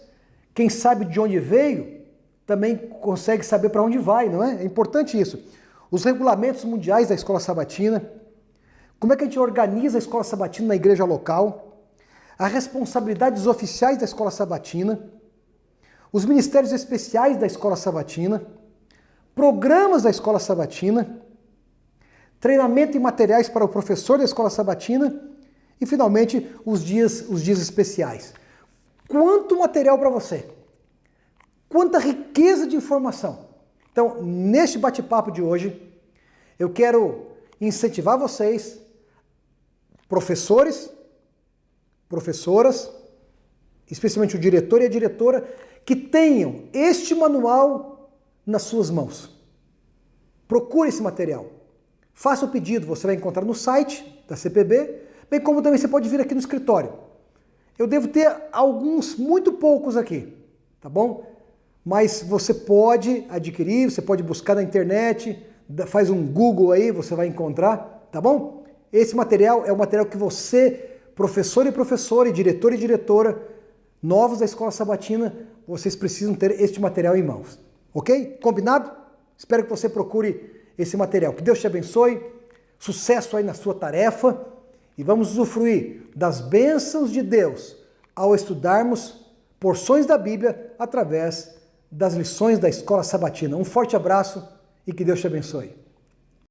[SPEAKER 5] Quem sabe de onde veio também consegue saber para onde vai, não é? É importante isso. Os regulamentos mundiais da Escola Sabatina, como é que a gente organiza a Escola Sabatina na igreja local, as responsabilidades oficiais da Escola Sabatina, os ministérios especiais da Escola Sabatina, programas da Escola Sabatina, treinamento e materiais para o professor da Escola Sabatina e, finalmente, os dias especiais. Quanto material para você! Quanta riqueza de informação! Então, neste bate-papo de hoje, eu quero incentivar vocês, professores, professoras, especialmente o diretor e a diretora, que tenham este manual nas suas mãos. Procure esse material. Faça o pedido, você vai encontrar no site da CPB, bem como também você pode vir aqui no escritório. Eu devo ter alguns, muito poucos aqui, tá bom? Mas você pode adquirir, você pode buscar na internet, faz um Google aí, você vai encontrar, tá bom? Esse material é o material que você, professor e professora, e diretor e diretora, novos da Escola Sabatina, vocês precisam ter este material em mãos, ok? Combinado? Espero que você procure esse material. Que Deus te abençoe, sucesso aí na sua tarefa e vamos usufruir das bênçãos de Deus ao estudarmos porções da Bíblia através das lições da Escola Sabatina. Um forte abraço e que Deus te abençoe.